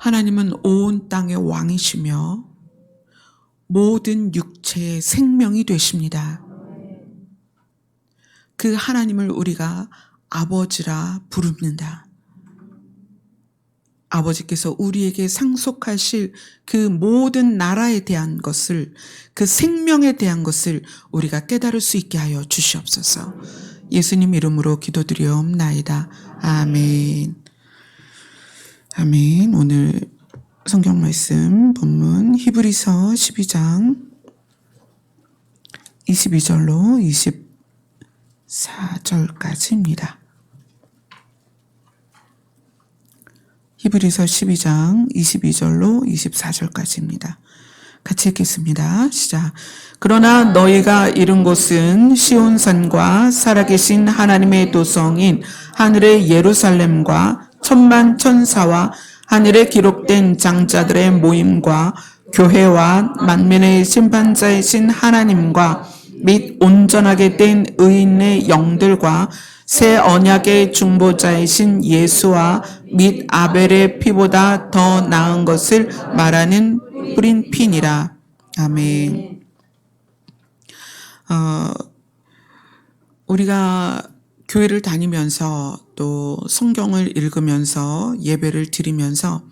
하나님은 온 땅의 왕이시며 모든 육체의 생명이 되십니다. 그 하나님을 우리가 아버지라 부릅니다. 아버지께서 우리에게 상속하실 그 모든 나라에 대한 것을, 그 생명에 대한 것을 우리가 깨달을 수 있게 하여 주시옵소서. 예수님 이름으로 기도드리옵나이다. 아멘. 아멘. 오늘 성경 말씀 본문 히브리서 12장 22절로 24절까지입니다. 히브리서 12장 22절로 24절까지입니다. 같이 읽겠습니다. 시작. 그러나 너희가 이른 곳은 시온산과 살아계신 하나님의 도성인 하늘의 예루살렘과 천만 천사와 하늘에 기록된 장자들의 모임과 교회와 만민의 심판자이신 하나님과 및 온전하게 된 의인의 영들과 새 언약의 중보자이신 예수와 및 아벨의 피보다 더 나은 것을 말하는 뿌린 피니라. 아멘. 우리가 교회를 다니면서 또 성경을 읽으면서 예배를 드리면서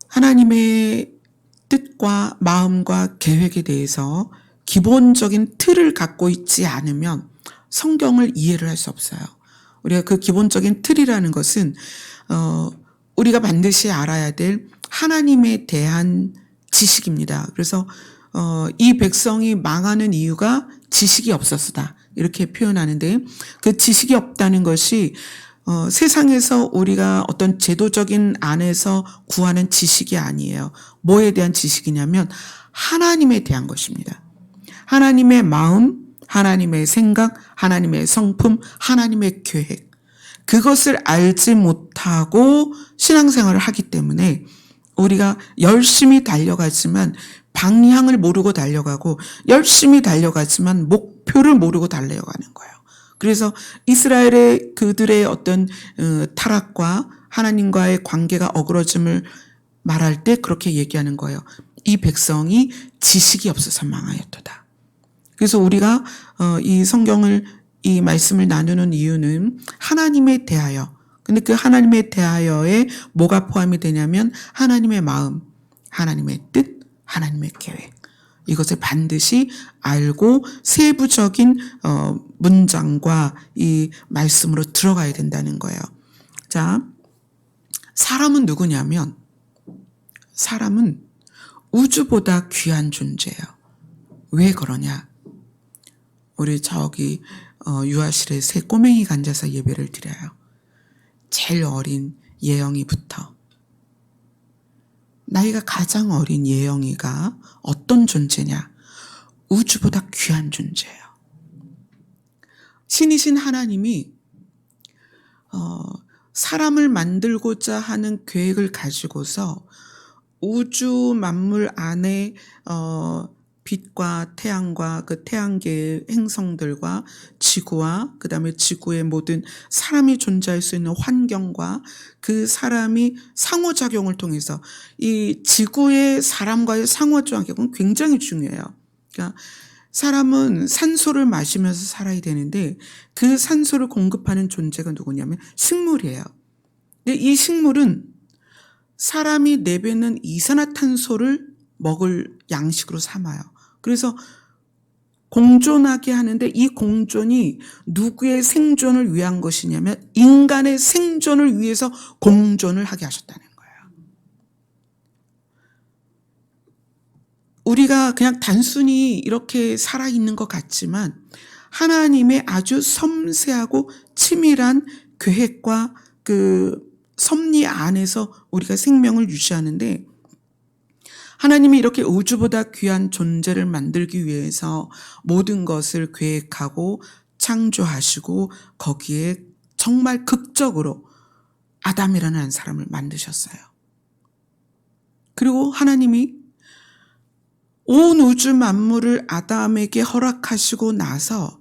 하나님의 뜻과 마음과 계획에 대해서 기본적인 틀을 갖고 있지 않으면 성경을 이해를 할 수 없어요. 우리가 그 기본적인 틀이라는 것은 우리가 반드시 알아야 될 하나님에 대한 지식입니다. 그래서 이 백성이 망하는 이유가 지식이 없었다, 이렇게 표현하는데, 그 지식이 없다는 것이 세상에서 우리가 어떤 제도적인 안에서 구하는 지식이 아니에요. 뭐에 대한 지식이냐면 하나님에 대한 것입니다. 하나님의 마음, 하나님의 생각, 하나님의 성품, 하나님의 계획, 그것을 알지 못하고 신앙생활을 하기 때문에 우리가 열심히 달려가지만 방향을 모르고 달려가고, 열심히 달려가지만 목표를 모르고 달려가는 거예요. 그래서 이스라엘의 그들의 어떤 타락과 하나님과의 관계가 어그러짐을 말할 때 그렇게 얘기하는 거예요. 이 백성이 지식이 없어서 망하였도다. 그래서 우리가 이 성경을, 이 말씀을 나누는 이유는 하나님에 대하여, 근데 그 하나님에 대하여에 뭐가 포함이 되냐면 하나님의 마음, 하나님의 뜻, 하나님의 계획, 이것을 반드시 알고 세부적인 문장과 이 말씀으로 들어가야 된다는 거예요. 자, 사람은 누구냐면 사람은 우주보다 귀한 존재예요. 왜 그러냐? 우리 저기 유아실에 새 꼬맹이가 앉아서 예배를 드려요. 제일 어린 예영이부터, 나이가 가장 어린 예영이가 어떤 존재냐? 우주보다 귀한 존재예요. 신이신 하나님이 사람을 만들고자 하는 계획을 가지고서 우주 만물 안에 빛과 태양과 그 태양계의 행성들과 지구와 그 다음에 지구의 모든 사람이 존재할 수 있는 환경과 그 사람이 상호작용을 통해서, 이 지구의 사람과의 상호작용은 굉장히 중요해요. 그러니까 사람은 산소를 마시면서 살아야 되는데 그 산소를 공급하는 존재가 누구냐면 식물이에요. 근데 이 식물은 사람이 내뱉는 이산화탄소를 먹을 양식으로 삼아요. 그래서 공존하게 하는데 이 공존이 누구의 생존을 위한 것이냐면 인간의 생존을 위해서 공존을 하게 하셨다는 거예요. 우리가 그냥 단순히 이렇게 살아있는 것 같지만 하나님의 아주 섬세하고 치밀한 계획과 그 섭리 안에서 우리가 생명을 유지하는데, 하나님이 이렇게 우주보다 귀한 존재를 만들기 위해서 모든 것을 계획하고 창조하시고 거기에 정말 극적으로 아담이라는 한 사람을 만드셨어요. 그리고 하나님이 온 우주 만물을 아담에게 허락하시고 나서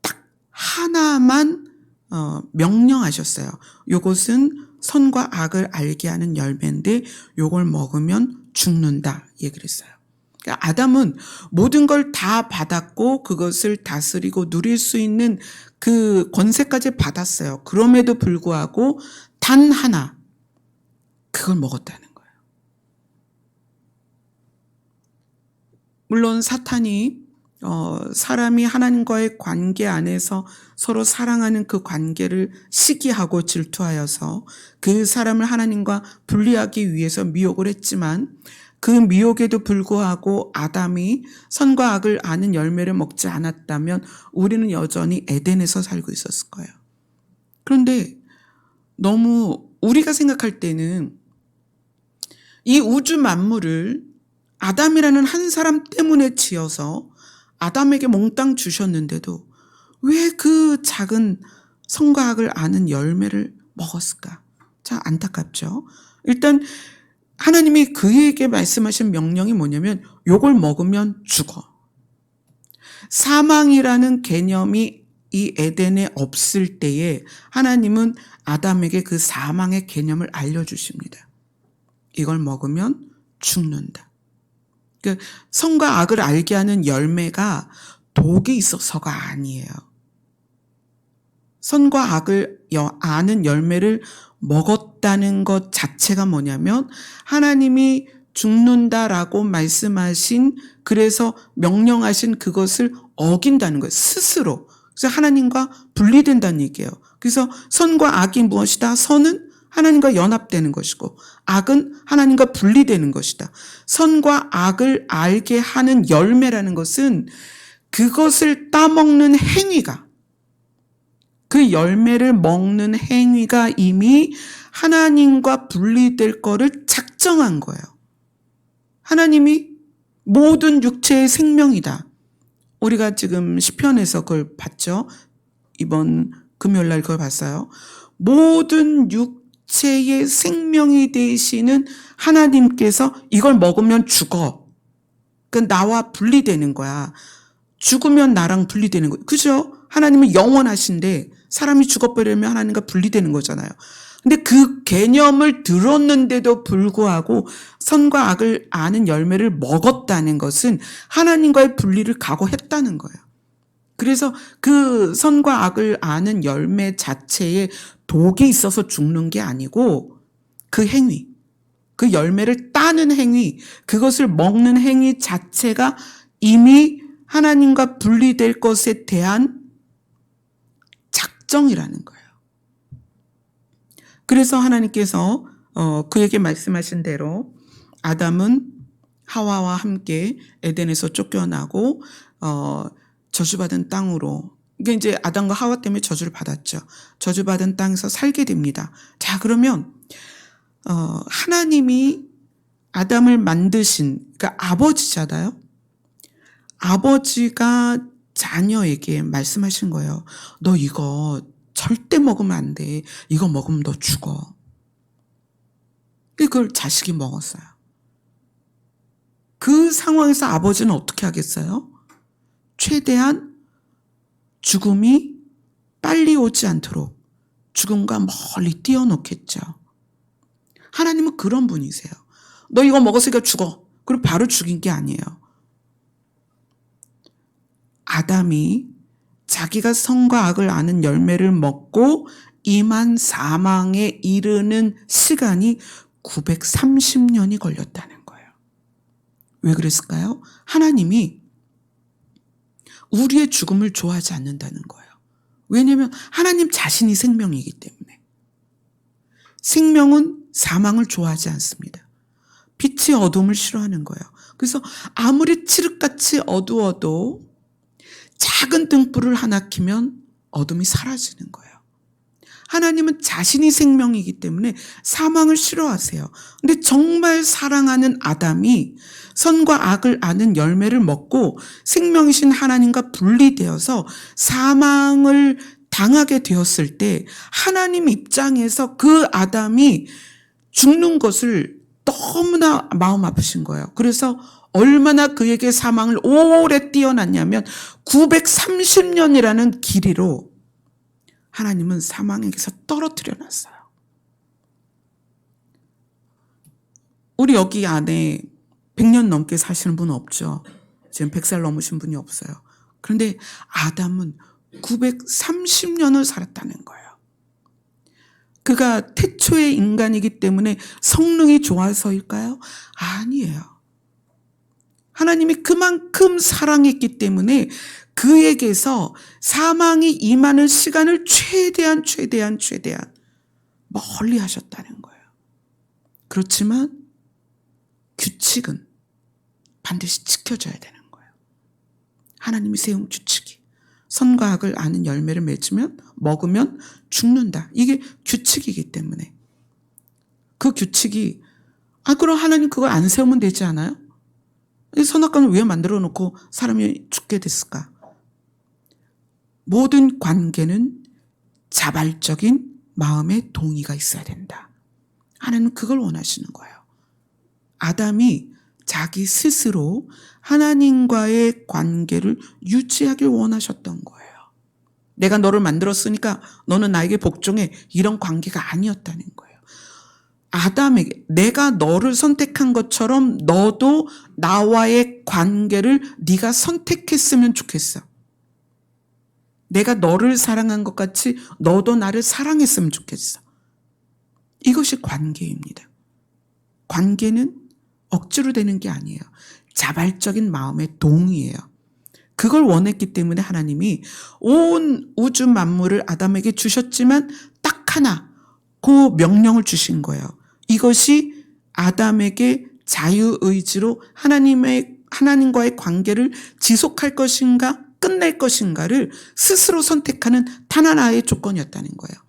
딱 하나만 명령하셨어요. 이것은 선과 악을 알게 하는 열매인데 요걸 먹으면 죽는다 얘기를 했어요. 그러니까 아담은 모든 걸 다 받았고 그것을 다스리고 누릴 수 있는 그 권세까지 받았어요. 그럼에도 불구하고 단 하나 그걸 먹었다는 거예요. 물론 사탄이 사람이 하나님과의 관계 안에서 서로 사랑하는 그 관계를 시기하고 질투하여서 그 사람을 하나님과 분리하기 위해서 미혹을 했지만 그 미혹에도 불구하고 아담이 선과 악을 아는 열매를 먹지 않았다면 우리는 여전히 에덴에서 살고 있었을 거예요. 그런데 너무 우리가 생각할 때는 이 우주 만물을 아담이라는 한 사람 때문에 지어서 아담에게 몽땅 주셨는데도 왜 그 작은 선과 악을 아는 열매를 먹었을까? 참 안타깝죠. 일단 하나님이 그에게 말씀하신 명령이 뭐냐면 요걸 먹으면 죽어. 사망이라는 개념이 이 에덴에 없을 때에 하나님은 아담에게 그 사망의 개념을 알려주십니다. 이걸 먹으면 죽는다. 그러니까 선과 악을 알게 하는 열매가 독이 있어서가 아니에요. 선과 악을 아는 열매를 먹었다는 것 자체가 뭐냐면 하나님이 죽는다라고 말씀하신 그래서 명령하신 그것을 어긴다는 거예요. 스스로. 그래서 하나님과 분리된다는 얘기예요. 그래서 선과 악이 무엇이다? 선은 하나님과 연합되는 것이고 악은 하나님과 분리되는 것이다. 선과 악을 알게 하는 열매라는 것은 그것을 따먹는 행위가 그 열매를 먹는 행위가 이미 하나님과 분리될 거를 작정한 거예요. 하나님이 모든 육체의 생명이다. 우리가 지금 시편에서 그걸 봤죠. 이번 금요일 날 그걸 봤어요. 모든 육체의 생명이 되시는 하나님께서 이걸 먹으면 죽어. 그러니까 나와 분리되는 거야. 죽으면 나랑 분리되는 거예요. 그죠? 하나님은 영원하신데 사람이 죽어버리면 하나님과 분리되는 거잖아요. 근데 그 개념을 들었는데도 불구하고 선과 악을 아는 열매를 먹었다는 것은 하나님과의 분리를 각오했다는 거예요. 그래서 그 선과 악을 아는 열매 자체에 독이 있어서 죽는 게 아니고 그 행위, 그 열매를 따는 행위, 그것을 먹는 행위 자체가 이미 하나님과 분리될 것에 대한 작정이라는 거예요. 그래서 하나님께서 그에게 말씀하신 대로 아담은 하와와 함께 에덴에서 쫓겨나고 저주받은 땅으로 이게 이제 아담과 하와 때문에 저주를 받았죠. 저주받은 땅에서 살게 됩니다. 자, 그러면 하나님이 아담을 만드신 그러니까 아버지잖아요. 아버지가 자녀에게 말씀하신 거예요. 너 이거 절대 먹으면 안 돼. 이거 먹으면 너 죽어. 그걸 자식이 먹었어요. 그 상황에서 아버지는 어떻게 하겠어요? 최대한 죽음이 빨리 오지 않도록 죽음과 멀리 띄워놓겠죠. 하나님은 그런 분이세요. 너 이거 먹었으니까 죽어. 그리고 바로 죽인 게 아니에요. 아담이 자기가 선과 악을 아는 열매를 먹고 임한 사망에 이르는 시간이 930년이 걸렸다는 거예요. 왜 그랬을까요? 하나님이 우리의 죽음을 좋아하지 않는다는 거예요. 왜냐하면 하나님 자신이 생명이기 때문에. 생명은 사망을 좋아하지 않습니다. 빛이 어둠을 싫어하는 거예요. 그래서 아무리 칠흑같이 어두워도 작은 등불을 하나 켜면 어둠이 사라지는 거예요. 하나님은 자신이 생명이기 때문에 사망을 싫어하세요. 근데 정말 사랑하는 아담이 선과 악을 아는 열매를 먹고 생명이신 하나님과 분리되어서 사망을 당하게 되었을 때 하나님 입장에서 그 아담이 죽는 것을 너무나 마음 아프신 거예요. 그래서 얼마나 그에게 사망을 오래 띄어놨냐면 930년이라는 길이로 하나님은 사망에게서 떨어뜨려 놨어요. 우리 여기 안에 100년 넘게 사시는 분 없죠. 지금 100살 넘으신 분이 없어요. 그런데 아담은 930년을 살았다는 거예요. 그가 태초의 인간이기 때문에 성능이 좋아서일까요? 아니에요. 하나님이 그만큼 사랑했기 때문에 그에게서 사망이 임하는 시간을 최대한 멀리 하셨다는 거예요. 그렇지만 규칙은 반드시 지켜져야 되는 거예요. 하나님이 세운 규칙이. 선과 악을 아는 열매를 먹으면 죽는다. 이게 규칙이기 때문에. 그 규칙이 그럼 하나님 그걸 안 세우면 되지 않아요? 이 선악과는 왜 만들어 놓고 사람이 죽게 됐을까? 모든 관계는 자발적인 마음의 동의가 있어야 된다. 하나님은 그걸 원하시는 거예요. 아담이 자기 스스로 하나님과의 관계를 유지하길 원하셨던 거예요. 내가 너를 만들었으니까 너는 나에게 복종해. 이런 관계가 아니었다는 거예요. 아담에게 내가 너를 선택한 것처럼 너도 나와의 관계를 네가 선택했으면 좋겠어. 내가 너를 사랑한 것 같이 너도 나를 사랑했으면 좋겠어. 이것이 관계입니다. 관계는 억지로 되는 게 아니에요. 자발적인 마음의 동의예요. 그걸 원했기 때문에 하나님이 온 우주 만물을 아담에게 주셨지만 딱 하나 그 명령을 주신 거예요. 이것이 아담에게 자유의지로 하나님과의 관계를 지속할 것인가 끝낼 것인가를 스스로 선택하는 단 하나의 조건이었다는 거예요.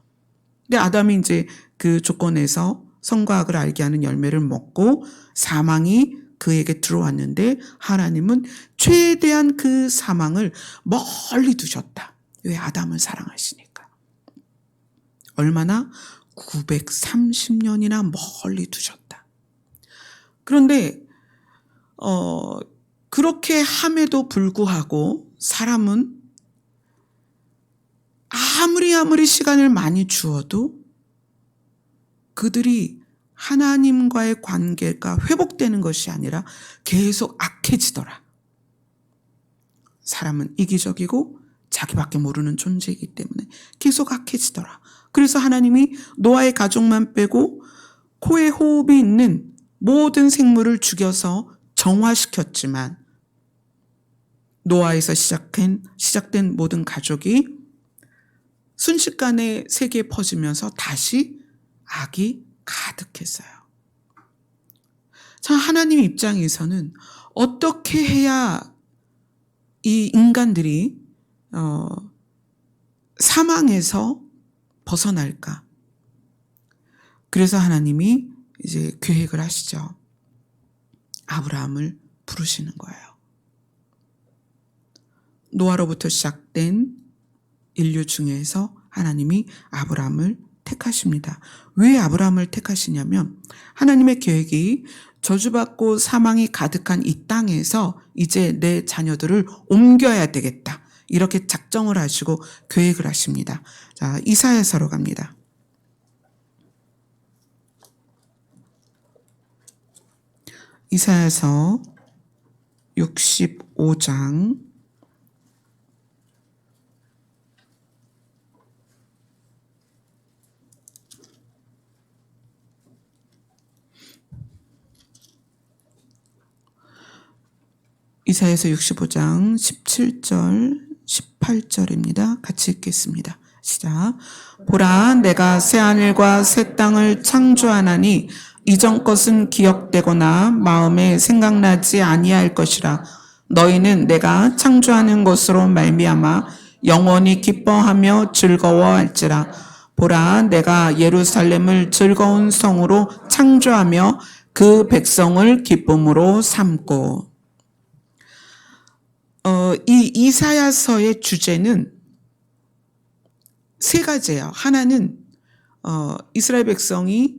근데 아담이 이제 그 조건에서 선과 악을 알게 하는 열매를 먹고 사망이 그에게 들어왔는데 하나님은 최대한 그 사망을 멀리 두셨다. 왜? 아담을 사랑하시니까. 얼마나? 930년이나 멀리 두셨다. 그런데 그렇게 함에도 불구하고 사람은 아무리 시간을 많이 주어도 그들이 하나님과의 관계가 회복되는 것이 아니라 계속 악해지더라. 사람은 이기적이고 자기밖에 모르는 존재이기 때문에 계속 악해지더라. 그래서 하나님이 노아의 가족만 빼고 코에 호흡이 있는 모든 생물을 죽여서 정화시켰지만 노아에서 시작된 모든 가족이 순식간에 세계에 퍼지면서 다시 악이 가득했어요. 자, 하나님 입장에서는 어떻게 해야 이 인간들이 사망에서 벗어날까? 그래서 하나님이 이제 계획을 하시죠. 아브라함을 부르시는 거예요. 노아로부터 시작된 인류 중에서 하나님이 아브라함을 택하십니다. 왜 아브라함을 택하시냐면 하나님의 계획이 저주받고 사망이 가득한 이 땅에서 이제 내 자녀들을 옮겨야 되겠다. 이렇게 작정을 하시고 계획을 하십니다. 자, 이사야서로 갑니다. 이사야서 65장 17절 18절입니다. 같이 읽겠습니다. 시작. 보라, 내가 새하늘과 새 땅을 창조하나니 이전 것은 기억되거나 마음에 생각나지 아니할 것이라. 너희는 내가 창조하는 것으로 말미암아 영원히 기뻐하며 즐거워할지라. 보라, 내가 예루살렘을 즐거운 성으로 창조하며 그 백성을 기쁨으로 삼고. 이 이사야서의 주제는 세 가지예요. 하나는 이스라엘 백성이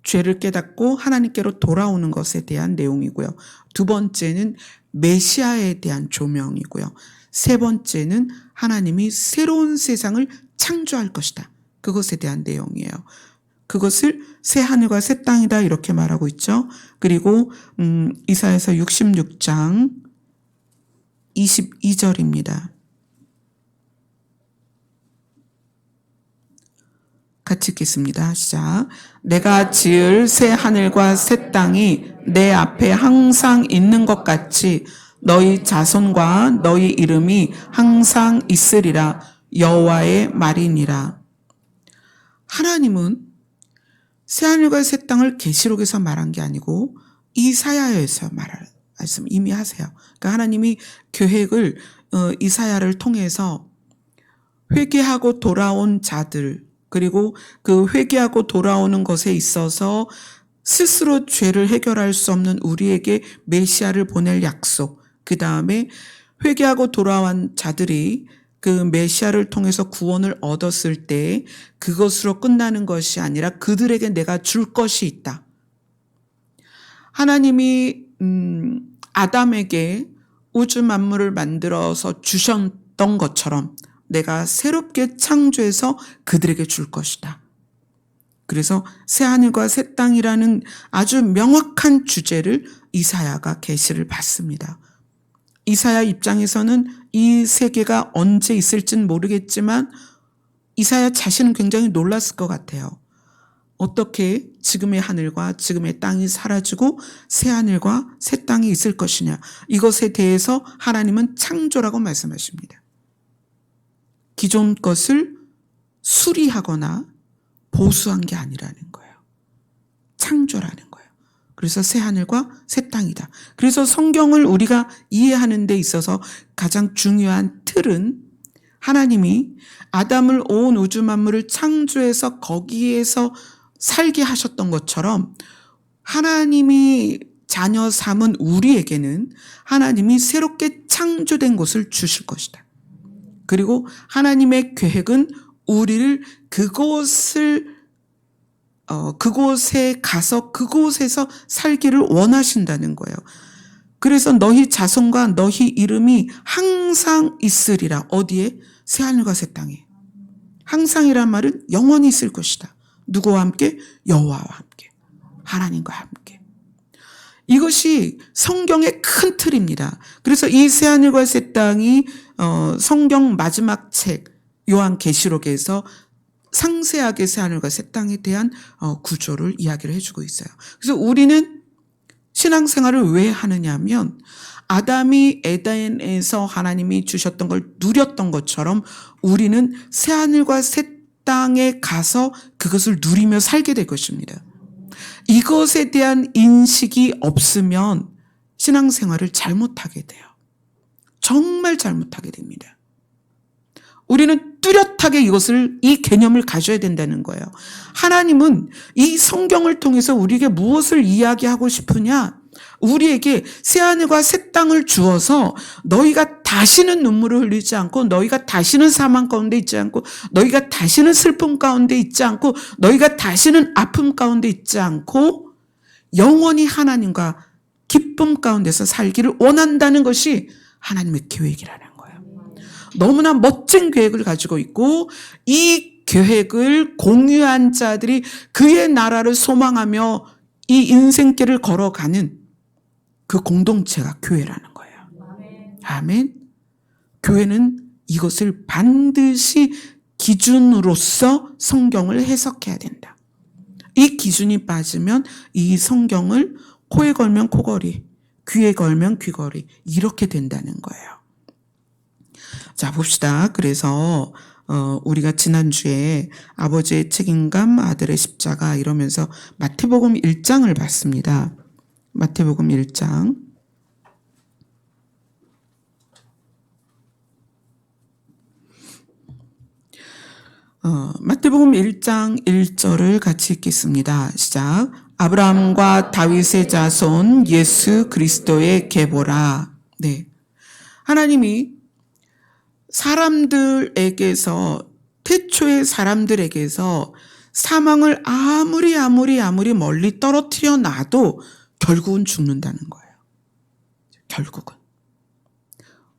죄를 깨닫고 하나님께로 돌아오는 것에 대한 내용이고요. 두 번째는 메시아에 대한 조명이고요. 세 번째는 하나님이 새로운 세상을 창조할 것이다. 그것에 대한 내용이에요. 그것을 새 하늘과 새 땅이다 이렇게 말하고 있죠. 그리고 이사야서 66장 22절입니다. 같이 읽겠습니다. 시작. 내가 지을 새 하늘과 새 땅이 내 앞에 항상 있는 것 같이 너희 자손과 너희 이름이 항상 있으리라. 여호와의 말이니라. 하나님은 새 하늘과 새 땅을 계시록에서 말한 게 아니고 이사야에서 말씀 이미 하세요. 그러니까 하나님이 계획을 이사야를 통해서 회개하고 돌아온 자들, 그리고 그 회개하고 돌아오는 것에 있어서 스스로 죄를 해결할 수 없는 우리에게 메시아를 보낼 약속, 그 다음에 회개하고 돌아온 자들이 그 메시아를 통해서 구원을 얻었을 때 그것으로 끝나는 것이 아니라 그들에게 내가 줄 것이 있다. 하나님이 아담에게 우주 만물을 만들어서 주셨던 것처럼 내가 새롭게 창조해서 그들에게 줄 것이다. 그래서 새 하늘과 새 땅이라는 아주 명확한 주제를 이사야가 계시를 받습니다. 이사야 입장에서는 이 세계가 언제 있을진 모르겠지만 이사야 자신은 굉장히 놀랐을 것 같아요. 어떻게 지금의 하늘과 지금의 땅이 사라지고 새 하늘과 새 땅이 있을 것이냐. 이것에 대해서 하나님은 창조라고 말씀하십니다. 기존 것을 수리하거나 보수한 게 아니라는 거예요. 창조라는 거예요. 그래서 새 하늘과 새 땅이다. 그래서 성경을 우리가 이해하는 데 있어서 가장 중요한 틀은 하나님이 아담을 온 우주 만물을 창조해서 거기에서 살게 하셨던 것처럼 하나님이 자녀 삼은 우리에게는 하나님이 새롭게 창조된 곳을 주실 것이다. 그리고 하나님의 계획은 우리를 그곳에 가서 그곳에서 살기를 원하신다는 거예요. 그래서 너희 자손과 너희 이름이 항상 있으리라. 어디에? 새하늘과 새 땅에. 항상이란 말은 영원히 있을 것이다. 누구와 함께? 여호와와 함께. 하나님과 함께. 이것이 성경의 큰 틀입니다. 그래서 이 새하늘과 새 땅이 성경 마지막 책 요한계시록에서 상세하게 새하늘과 새 땅에 대한 구조를 이야기를 해주고 있어요. 그래서 우리는 신앙생활을 왜 하느냐면 아담이 에덴에서 하나님이 주셨던 걸 누렸던 것처럼 우리는 새하늘과 새 땅에 가서 그것을 누리며 살게 될 것입니다. 이것에 대한 인식이 없으면 신앙생활을 잘못하게 돼요. 정말 잘못하게 됩니다. 우리는 뚜렷하게 이 개념을 가져야 된다는 거예요. 하나님은 이 성경을 통해서 우리에게 무엇을 이야기하고 싶으냐? 우리에게 새하늘과 새 땅을 주어서 너희가 다시는 눈물을 흘리지 않고 너희가 다시는 사망 가운데 있지 않고 너희가 다시는 슬픔 가운데 있지 않고 너희가 다시는 아픔 가운데 있지 않고 영원히 하나님과 기쁨 가운데서 살기를 원한다는 것이 하나님의 계획이라는 거예요. 너무나 멋진 계획을 가지고 있고 이 계획을 공유한 자들이 그의 나라를 소망하며 이 인생길을 걸어가는 그 공동체가 교회라는 거예요. 아멘. 교회는 이것을 반드시 기준으로서 성경을 해석해야 된다. 이 기준이 빠지면 이 성경을 코에 걸면 코걸이, 귀에 걸면 귀걸이 이렇게 된다는 거예요. 자, 봅시다. 그래서 우리가 지난주에 아버지의 책임감, 아들의 십자가 이러면서 마태복음 1장을 봤습니다. 마태복음 1장. 마태복음 1장 1절을 같이 읽겠습니다. 시작. 아브라함과 다윗의 자손 예수 그리스도의 계보라. 네. 하나님이 사람들에게서 태초의 사람들에게서 사망을 아무리 멀리 떨어뜨려 놔도 결국은 죽는다는 거예요. 결국은.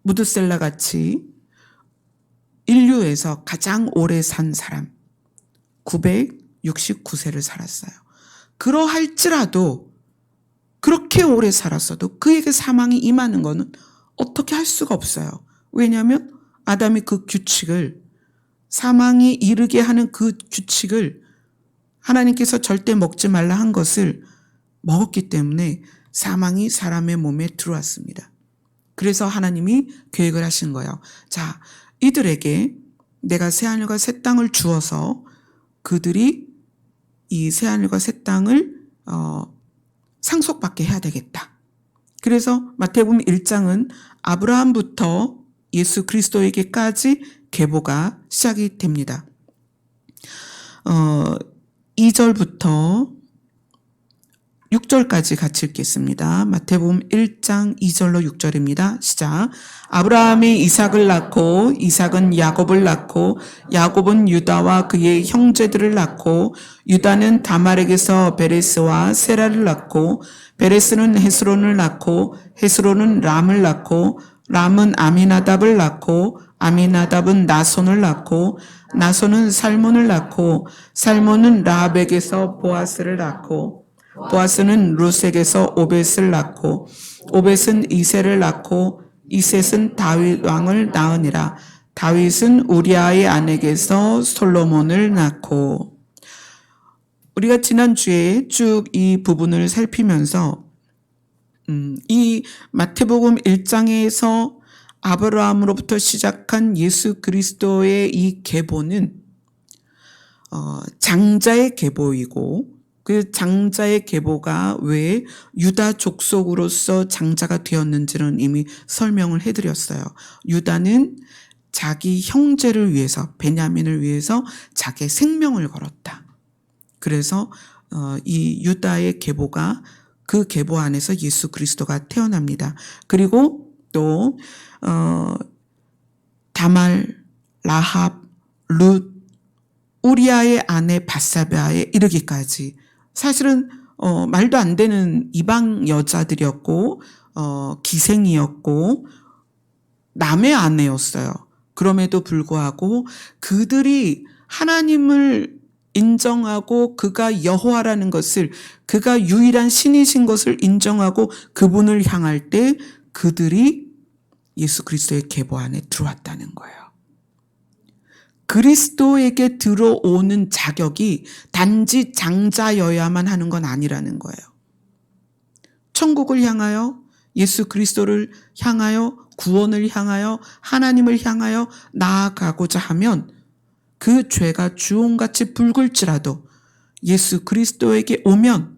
무드셀라 같이 인류에서 가장 오래 산 사람 960 69세를 살았어요. 그러할지라도 그렇게 오래 살았어도 그에게 사망이 임하는 것은 어떻게 할 수가 없어요. 왜냐하면 아담이 그 규칙을, 사망이 이르게 하는 그 규칙을, 하나님께서 절대 먹지 말라 한 것을 먹었기 때문에 사망이 사람의 몸에 들어왔습니다. 그래서 하나님이 계획을 하신 거예요. 자, 이들에게 내가 새하늘과 새 땅을 주어서 그들이 이 새하늘과 새 땅을 상속받게 해야 되겠다. 그래서 마태복음 1장은 아브라함부터 예수 그리스도에게까지 계보가 시작이 됩니다. 2절부터 6절까지 같이 읽겠습니다. 마태복음 1장 2절로 6절입니다. 시작. 아브라함이 이삭을 낳고 이삭은 야곱을 낳고 야곱은 유다와 그의 형제들을 낳고 유다는 다말에게서 베레스와 세라를 낳고 베레스는 헤스론을 낳고 헤스론은 람을 낳고 람은 아미나답을 낳고 아미나답은 나손을 낳고 나손은 살몬을 낳고 살몬은 라합에게서 보아스를 낳고 보아스는 룻에게서 오벳을 낳고 오벳은 이새를 낳고 이셋은 다윗 왕을 낳으니라. 다윗은 우리아의 아내에게서 솔로몬을 낳고. 우리가 지난주에 쭉 이 부분을 살피면서 이 마태복음 1장에서 아브라함으로부터 시작한 예수 그리스도의 이 계보는 장자의 계보이고, 그 장자의 계보가 왜 유다 족속으로서 장자가 되었는지는 이미 설명을 해드렸어요. 유다는 자기 형제를 위해서, 베냐민을 위해서 자기의 생명을 걸었다. 그래서 이 유다의 계보가, 그 계보 안에서 예수 그리스도가 태어납니다. 그리고 또 다말, 라합, 룻, 우리아의 아내 밧사바에 이르기까지 사실은 말도 안 되는 이방 여자들이었고 기생이었고 남의 아내였어요. 그럼에도 불구하고 그들이 하나님을 인정하고 그가 여호와라는 것을, 그가 유일한 신이신 것을 인정하고 그분을 향할 때 그들이 예수 그리스도의 계보 안에 들어왔다는 거예요. 그리스도에게 들어오는 자격이 단지 장자여야만 하는 건 아니라는 거예요. 천국을 향하여, 예수 그리스도를 향하여, 구원을 향하여, 하나님을 향하여 나아가고자 하면 그 죄가 주홍같이 붉을지라도 예수 그리스도에게 오면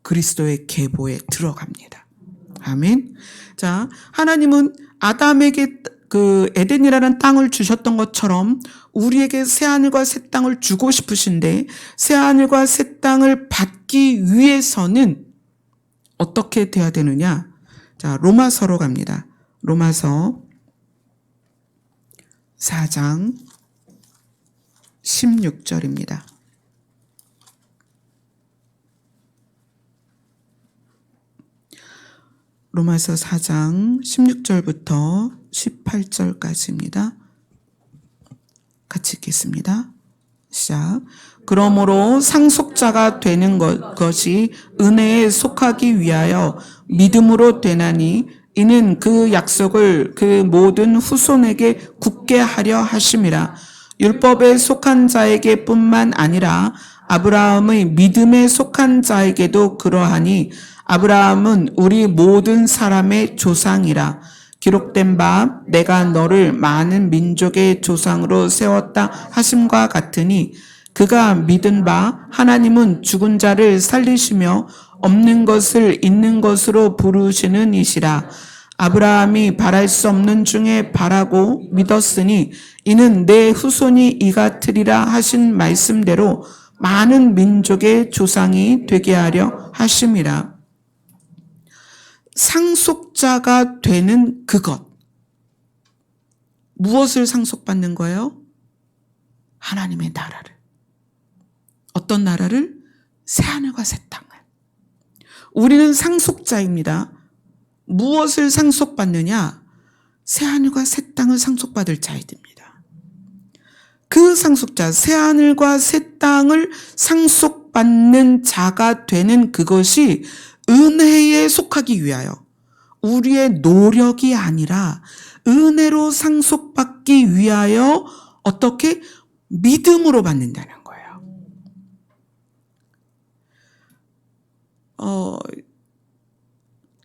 그리스도의 계보에 들어갑니다. 아멘. 자, 하나님은 아담에게 그 에덴이라는 땅을 주셨던 것처럼 우리에게 새하늘과 새 땅을 주고 싶으신데, 새하늘과 새 땅을 받기 위해서는 어떻게 돼야 되느냐? 자, 로마서로 갑니다. 로마서 4장 16절입니다. 로마서 4장 16절부터 18절까지입니다. 같이 읽겠습니다. 시작. 그러므로 상속자가 되는 것이 은혜에 속하기 위하여 믿음으로 되나니 이는 그 약속을 그 모든 후손에게 굳게 하려 하심이라. 율법에 속한 자에게 뿐만 아니라 아브라함의 믿음에 속한 자에게도 그러하니 아브라함은 우리 모든 사람의 조상이라. 기록된 바 내가 너를 많은 민족의 조상으로 세웠다 하심과 같으니 그가 믿은 바 하나님은 죽은 자를 살리시며 없는 것을 있는 것으로 부르시는 이시라. 아브라함이 바랄 수 없는 중에 바라고 믿었으니 이는 내 후손이 이같으리라 하신 말씀대로 많은 민족의 조상이 되게 하려 하심이라. 상속자가 되는 그것. 무엇을 상속받는 거예요? 하나님의 나라를. 어떤 나라를? 새하늘과 새 땅을. 우리는 상속자입니다. 무엇을 상속받느냐? 새하늘과 새 땅을 상속받을 자이됩니다. 그 상속자, 새하늘과 새 땅을 상속받는 자가 되는 그것이 은혜에 속하기 위하여, 우리의 노력이 아니라 은혜로 상속받기 위하여 어떻게? 믿음으로 받는다는 거예요.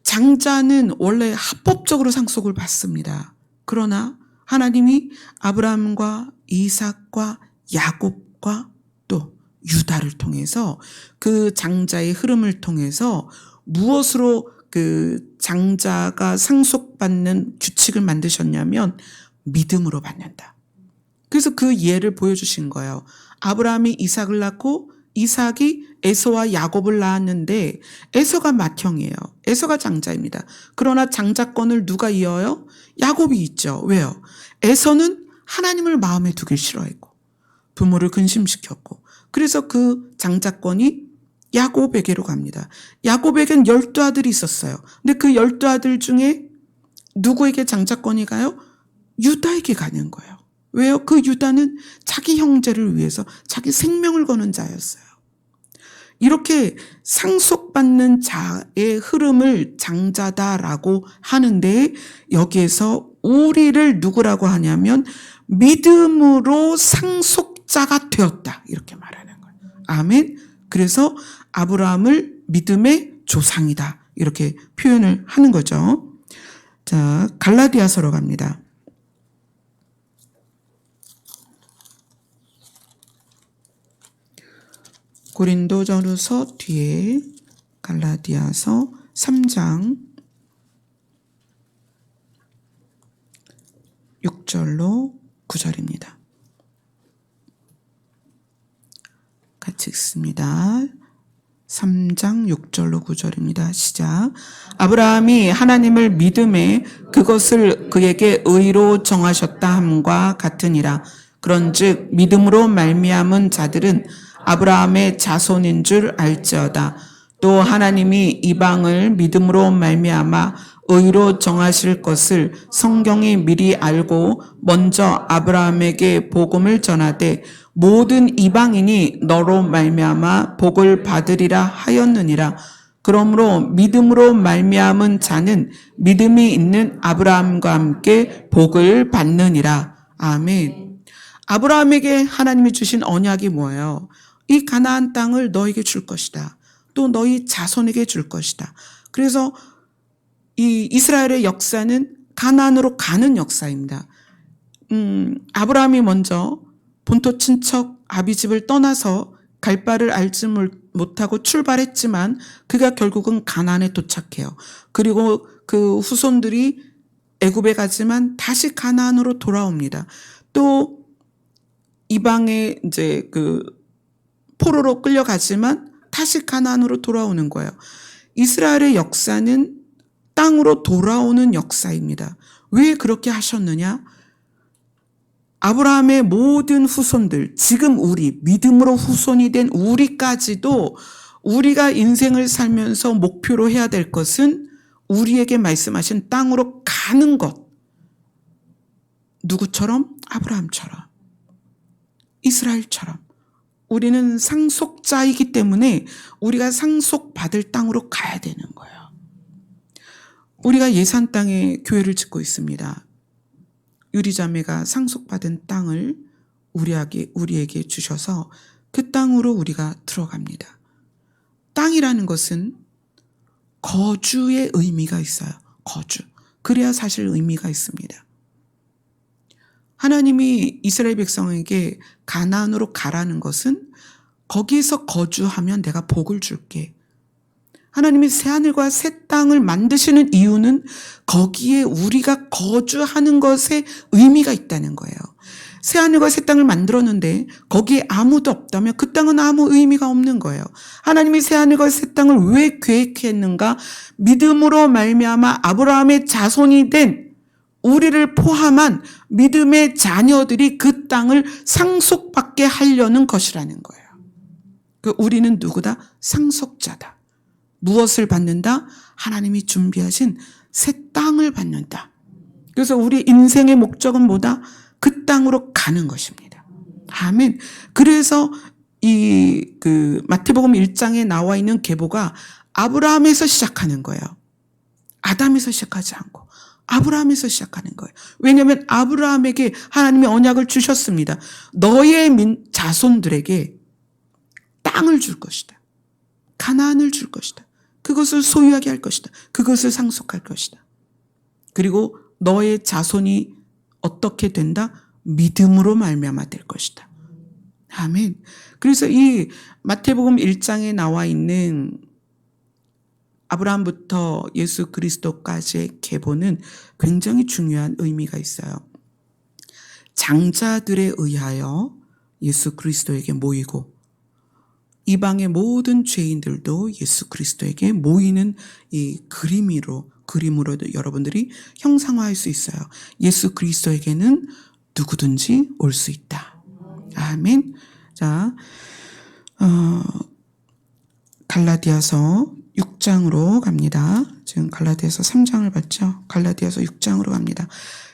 장자는 원래 합법적으로 상속을 받습니다. 그러나 하나님이 아브라함과 이삭과 야곱과 또 유다를 통해서 그 장자의 흐름을 통해서 무엇으로 그 장자가 상속받는 규칙을 만드셨냐면 믿음으로 받는다. 그래서 그 예를 보여주신 거예요. 아브라함이 이삭을 낳고 이삭이 에서와 야곱을 낳았는데 에서가 맏형이에요. 에서가 장자입니다. 그러나 장자권을 누가 이어요? 야곱이 있죠. 왜요? 에서는 하나님을 마음에 두길 싫어했고 부모를 근심시켰고, 그래서 그 장자권이 야곱에게로 갑니다. 야곱에겐 12아들이 있었어요. 근데 그 12아들 중에 누구에게 장자권이 가요? 유다에게 가는 거예요. 왜요? 그 유다는 자기 형제를 위해서 자기 생명을 거는 자였어요. 이렇게 상속받는 자의 흐름을 장자다라고 하는데, 여기에서 우리를 누구라고 하냐면 믿음으로 상속자가 되었다, 이렇게 말하는 거예요. 아멘. 그래서 아브라함을 믿음의 조상이다, 이렇게 표현을 하는 거죠. 자, 갈라디아서로 갑니다. 고린도전후서 뒤에 갈라디아서 3장 6절로 9절입니다. 같이 읽습니다. 3장 6절로 9절입니다. 시작. 아브라함이 하나님을 믿음에 그것을 그에게 의로 정하셨다 함과 같으니라. 그런즉 믿음으로 말미암은 자들은 아브라함의 자손인 줄 알지어다. 또 하나님이 이방을 믿음으로 말미암아 의로 정하실 것을 성경이 미리 알고 먼저 아브라함에게 복음을 전하되 모든 이방인이 너로 말미암아 복을 받으리라 하였느니라. 그러므로 믿음으로 말미암은 자는 믿음이 있는 아브라함과 함께 복을 받느니라. 아멘. 아브라함에게 하나님이 주신 언약이 뭐예요? 이 가나안 땅을 너에게 줄 것이다. 또 너희 자손에게 줄 것이다. 그래서 이 이스라엘의 역사는 가나안으로 가는 역사입니다. 아브라함이 먼저 본토 친척 아비집을 떠나서 갈 바를 알지 못하고 출발했지만 그가 결국은 가나안에 도착해요. 그리고 그 후손들이 애굽에 가지만 다시 가나안으로 돌아옵니다. 또 이방에 이제 그 포로로 끌려가지만 다시 가나안으로 돌아오는 거예요. 이스라엘의 역사는 땅으로 돌아오는 역사입니다. 왜 그렇게 하셨느냐? 아브라함의 모든 후손들, 지금 우리, 믿음으로 후손이 된 우리까지도 우리가 인생을 살면서 목표로 해야 될 것은 우리에게 말씀하신 땅으로 가는 것. 누구처럼? 아브라함처럼, 이스라엘처럼. 우리는 상속자이기 때문에 우리가 상속받을 땅으로 가야 되는 거예요. 우리가 예산 땅에 교회를 짓고 있습니다. 유리자매가 상속받은 땅을 우리에게 주셔서 그 땅으로 우리가 들어갑니다. 땅이라는 것은 거주의 의미가 있어요. 거주. 그래야 사실 의미가 있습니다. 하나님이 이스라엘 백성에게 가나안으로 가라는 것은 거기에서 거주하면 내가 복을 줄게. 하나님이 새하늘과 새 땅을 만드시는 이유는 거기에 우리가 거주하는 것에 의미가 있다는 거예요. 새하늘과 새 땅을 만들었는데 거기에 아무도 없다면 그 땅은 아무 의미가 없는 거예요. 하나님이 새하늘과 새 땅을 왜 계획했는가? 믿음으로 말미암아 아브라함의 자손이 된 우리를 포함한 믿음의 자녀들이 그 땅을 상속받게 하려는 것이라는 거예요. 우리는 누구다? 상속자다. 무엇을 받는다? 하나님이 준비하신 새 땅을 받는다. 그래서 우리 인생의 목적은 뭐다? 그 땅으로 가는 것입니다. 아멘. 그래서 마태복음 1장에 나와 있는 계보가 아브라함에서 시작하는 거예요. 아담에서 시작하지 않고 아브라함에서 시작하는 거예요. 왜냐하면 아브라함에게 하나님이 언약을 주셨습니다. 너의 자손들에게 땅을 줄 것이다. 가나안을 줄 것이다. 그것을 소유하게 할 것이다. 그것을 상속할 것이다. 그리고 너의 자손이 어떻게 된다? 믿음으로 말미암아 될 것이다. 아멘. 그래서 이 마태복음 1장에 나와 있는 아브라함부터 예수 그리스도까지의 계보는 굉장히 중요한 의미가 있어요. 장자들에 의하여 예수 그리스도에게 모이고 이방의 모든 죄인들도 예수 그리스도에게 모이는 이 그림으로 여러분들이 형상화할 수 있어요. 예수 그리스도에게는 누구든지 올 수 있다. 아멘. 자, 갈라디아서 6장으로 갑니다. 지금 갈라디아서 3장을 봤죠. 갈라디아서 6장으로 갑니다.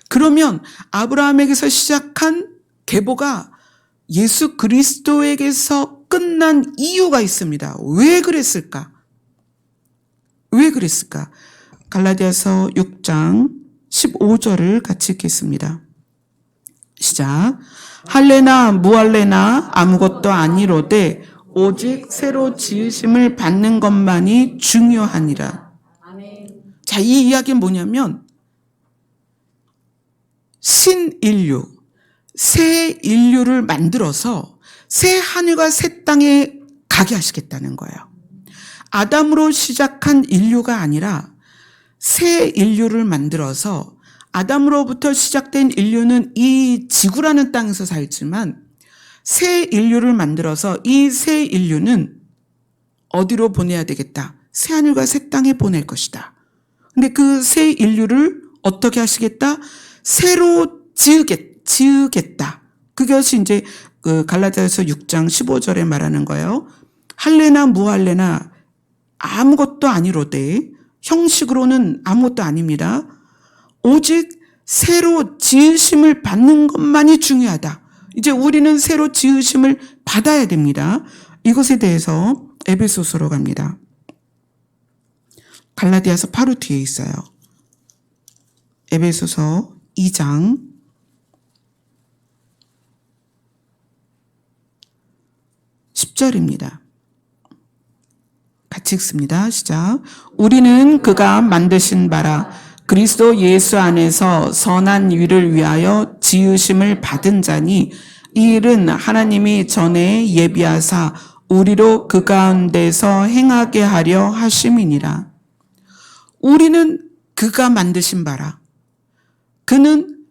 그러면 아브라함에게서 시작한 계보가 예수 그리스도에게서 끝난 이유가 있습니다. 왜 그랬을까? 왜 그랬을까? 갈라디아서 6장 15절을 같이 읽겠습니다. 시작. 할래나 무할래나 아무것도 아니로되 오직 새로 지으심을 받는 것만이 중요하니라. 자, 이 이야기는 뭐냐면 신인류, 새 인류를 만들어서 새 하늘과 새 땅에 가게 하시겠다는 거예요. 아담으로 시작한 인류가 아니라 새 인류를 만들어서 아담으로부터 시작된 인류는 이 지구라는 땅에서 살지만 새 인류를 만들어서 이 새 인류는 어디로 보내야 되겠다? 새 하늘과 새 땅에 보낼 것이다. 근데 그 새 인류를 어떻게 하시겠다? 새로 지으겠다. 그것이 이제 그 갈라디아서 6장 15절에 말하는 거예요. 할래나 무할래나 아무것도 아니로되, 형식으로는 아무것도 아닙니다. 오직 새로 지으심을 받는 것만이 중요하다. 이제 우리는 새로 지으심을 받아야 됩니다. 이것에 대해서 에베소서로 갑니다. 갈라디아서 바로 뒤에 있어요. 에베소서 2장 10절입니다. 같이 읽습니다. 시작. 우리는 그가 만드신 바라 그리스도 예수 안에서 선한 일을 위하여 지으심을 받은 자니 이 일은 하나님이 전에 예비하사 우리로 그 가운데서 행하게 하려 하심이니라. 우리는 그가 만드신 바라. 그는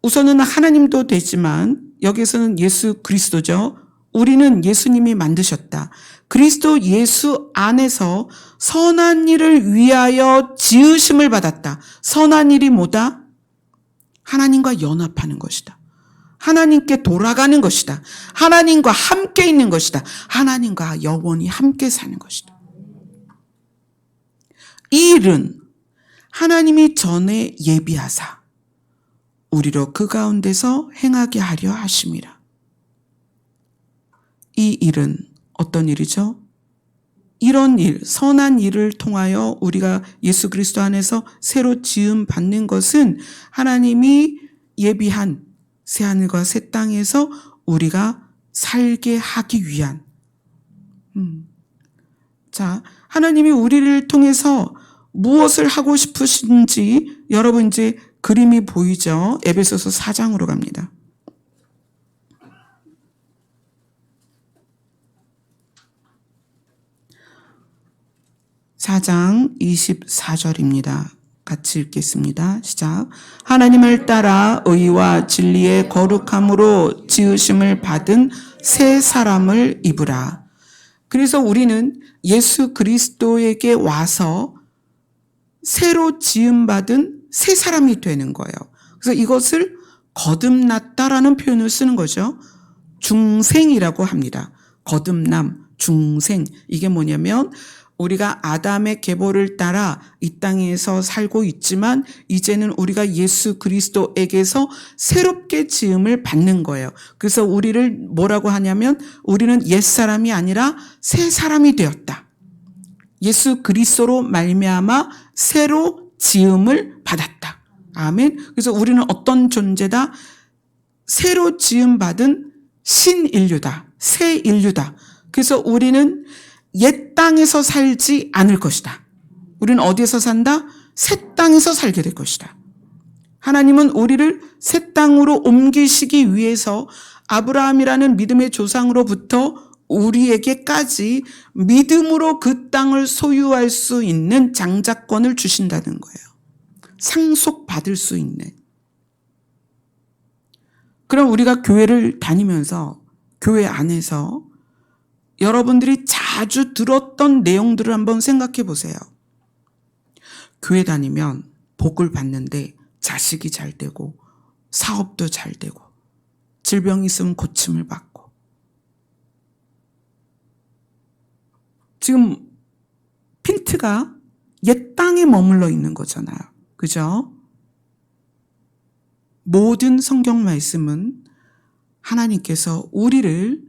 우선은 하나님도 되지만 여기서는 예수 그리스도죠. 우리는 예수님이 만드셨다. 그리스도 예수 안에서 선한 일을 위하여 지으심을 받았다. 선한 일이 뭐다? 하나님과 연합하는 것이다. 하나님께 돌아가는 것이다. 하나님과 함께 있는 것이다. 하나님과 영원히 함께 사는 것이다. 이 일은 하나님이 전에 예비하사 우리로 그 가운데서 행하게 하려 하심이라. 이 일은 어떤 일이죠? 이런 일, 선한 일을 통하여 우리가 예수 그리스도 안에서 새로 지음 받는 것은 하나님이 예비한 새하늘과 새 땅에서 우리가 살게 하기 위한. 자, 하나님이 우리를 통해서 무엇을 하고 싶으신지 여러분 이제 그림이 보이죠? 에베소서 4장으로 갑니다. 4장 24절입니다. 같이 읽겠습니다. 시작. 하나님을 따라 의와 진리의 거룩함으로 지으심을 받은 새 사람을 입으라. 그래서 우리는 예수 그리스도에게 와서 새로 지음받은 새 사람이 되는 거예요. 그래서 이것을 거듭났다라는 표현을 쓰는 거죠. 중생이라고 합니다. 거듭남, 중생. 이게 뭐냐면 우리가 아담의 계보를 따라 이 땅에서 살고 있지만 이제는 우리가 예수 그리스도에게서 새롭게 지음을 받는 거예요. 그래서 우리를 뭐라고 하냐면 우리는 옛사람이 아니라 새 사람이 되었다. 예수 그리스도로 말미암아 새로 지음을 받았다. 아멘. 그래서 우리는 어떤 존재다? 새로 지음받은 신인류다. 새 인류다. 그래서 우리는 옛 땅에서 살지 않을 것이다. 우리는 어디에서 산다? 새 땅에서 살게 될 것이다. 하나님은 우리를 새 땅으로 옮기시기 위해서 아브라함이라는 믿음의 조상으로부터 우리에게까지 믿음으로 그 땅을 소유할 수 있는 장자권을 주신다는 거예요. 상속받을 수 있는. 그럼 우리가 교회를 다니면서 교회 안에서 여러분들이 자주 들었던 내용들을 한번 생각해 보세요. 교회 다니면 복을 받는데 자식이 잘 되고 사업도 잘 되고 질병이 있으면 고침을 받고 지금 핀트가 옛 땅에 머물러 있는 거잖아요. 그죠? 모든 성경 말씀은 하나님께서 우리를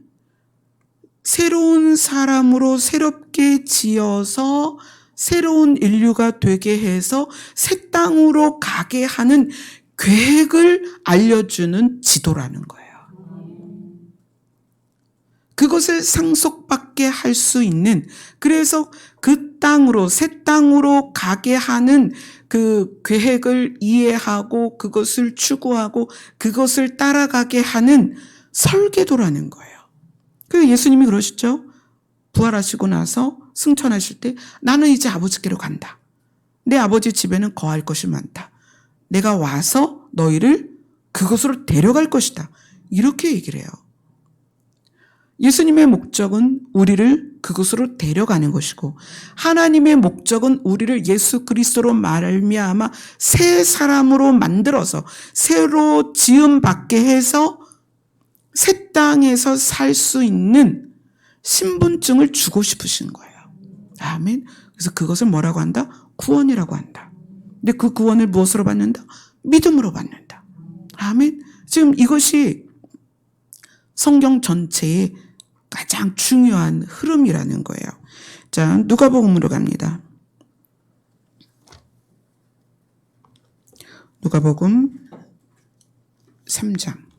새로운 사람으로 새롭게 지어서 새로운 인류가 되게 해서 새 땅으로 가게 하는 계획을 알려주는 지도라는 거예요. 그것을 상속받게 할 수 있는, 그래서 그 땅으로, 새 땅으로 가게 하는 그 계획을 이해하고 그것을 추구하고 그것을 따라가게 하는 설계도라는 거예요. 그 예수님이 그러시죠. 부활하시고 나서 승천하실 때 나는 이제 아버지께로 간다. 내 아버지 집에는 거할 것이 많다. 내가 와서 너희를 그곳으로 데려갈 것이다. 이렇게 얘기를 해요. 예수님의 목적은 우리를 그곳으로 데려가는 것이고 하나님의 목적은 우리를 예수 그리스도로 말미암아 새 사람으로 만들어서 새로 지음받게 해서 새 땅에서 살 수 있는 신분증을 주고 싶으신 거예요. 아멘. 그래서 그것을 뭐라고 한다? 구원이라고 한다. 근데 그 구원을 무엇으로 받는다? 믿음으로 받는다. 아멘. 지금 이것이 성경 전체의 가장 중요한 흐름이라는 거예요. 자, 누가복음으로 갑니다. 누가복음 3장.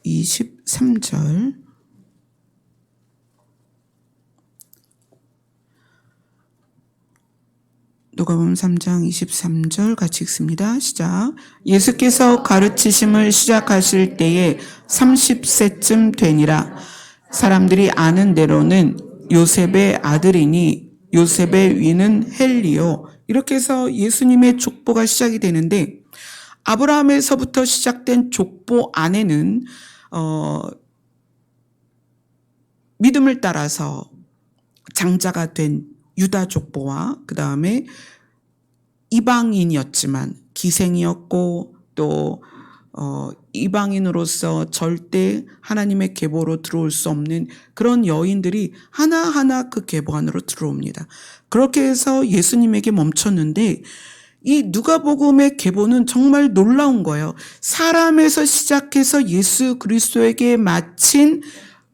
23절. 누가복음 3장 23절 같이 읽습니다. 시작. 예수께서 가르치심을 시작하실 때에 30세쯤 되니라. 사람들이 아는 대로는 요셉의 아들이니 요셉의 위는 헬리요. 이렇게 해서 예수님의 족보가 시작이 되는데 아브라함에서부터 시작된 족보 안에는 믿음을 따라서 장자가 된 유다 족보와 그 다음에 이방인이었지만 기생이었고 또 이방인으로서 절대 하나님의 계보로 들어올 수 없는 그런 여인들이 하나하나 그 계보 안으로 들어옵니다. 그렇게 해서 예수님에게 멈췄는데 이 누가복음의 계보는 정말 놀라운 거예요. 사람에서 시작해서 예수 그리스도에게 마친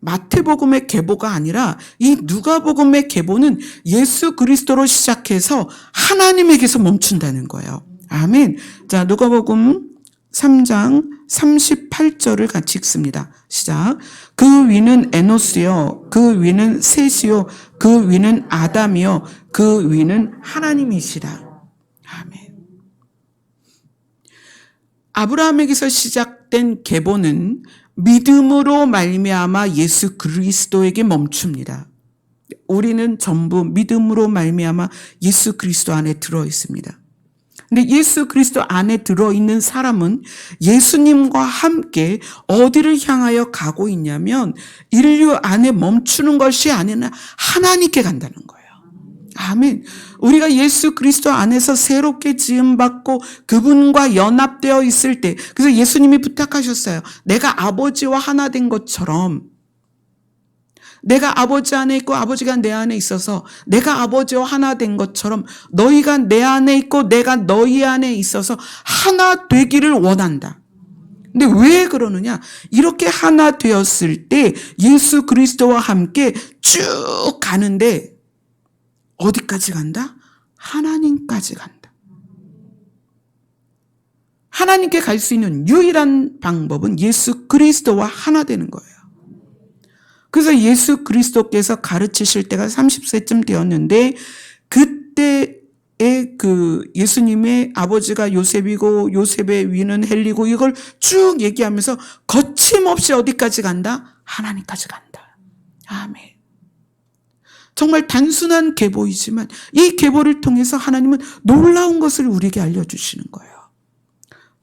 마태복음의 계보가 아니라 이 누가복음의 계보는 예수 그리스도로 시작해서 하나님에게서 멈춘다는 거예요. 아멘. 자, 누가복음 3장 38절을 같이 읽습니다. 시작. 그 위는 에노스요, 그 위는 셋이요, 그 위는 아담이요, 그 위는 하나님이시라. 아멘. 아브라함에게서 시작된 계보는 믿음으로 말미암아 예수 그리스도에게 멈춥니다. 우리는 전부 믿음으로 말미암아 예수 그리스도 안에 들어 있습니다. 근데 예수 그리스도 안에 들어있는 사람은 예수님과 함께 어디를 향하여 가고 있냐면 인류 안에 멈추는 것이 아니라 하나님께 간다는 거예요. 아멘. 우리가 예수 그리스도 안에서 새롭게 지음받고 그분과 연합되어 있을 때, 그래서 예수님이 부탁하셨어요. 내가 아버지와 하나 된 것처럼, 내가 아버지 안에 있고 아버지가 내 안에 있어서 내가 아버지와 하나 된 것처럼 너희가 내 안에 있고 내가 너희 안에 있어서 하나 되기를 원한다. 근데 왜 그러느냐? 이렇게 하나 되었을 때 예수 그리스도와 함께 쭉 가는데 어디까지 간다? 하나님까지 간다. 하나님께 갈 수 있는 유일한 방법은 예수 그리스도와 하나 되는 거예요. 그래서 예수 그리스도께서 가르치실 때가 30세쯤 되었는데, 그때의 그 예수님의 아버지가 요셉이고 요셉의 위는 헬리고 이걸 쭉 얘기하면서 거침없이 어디까지 간다? 하나님까지 간다. 아멘. 정말 단순한 계보이지만 이 계보를 통해서 하나님은 놀라운 것을 우리에게 알려주시는 거예요.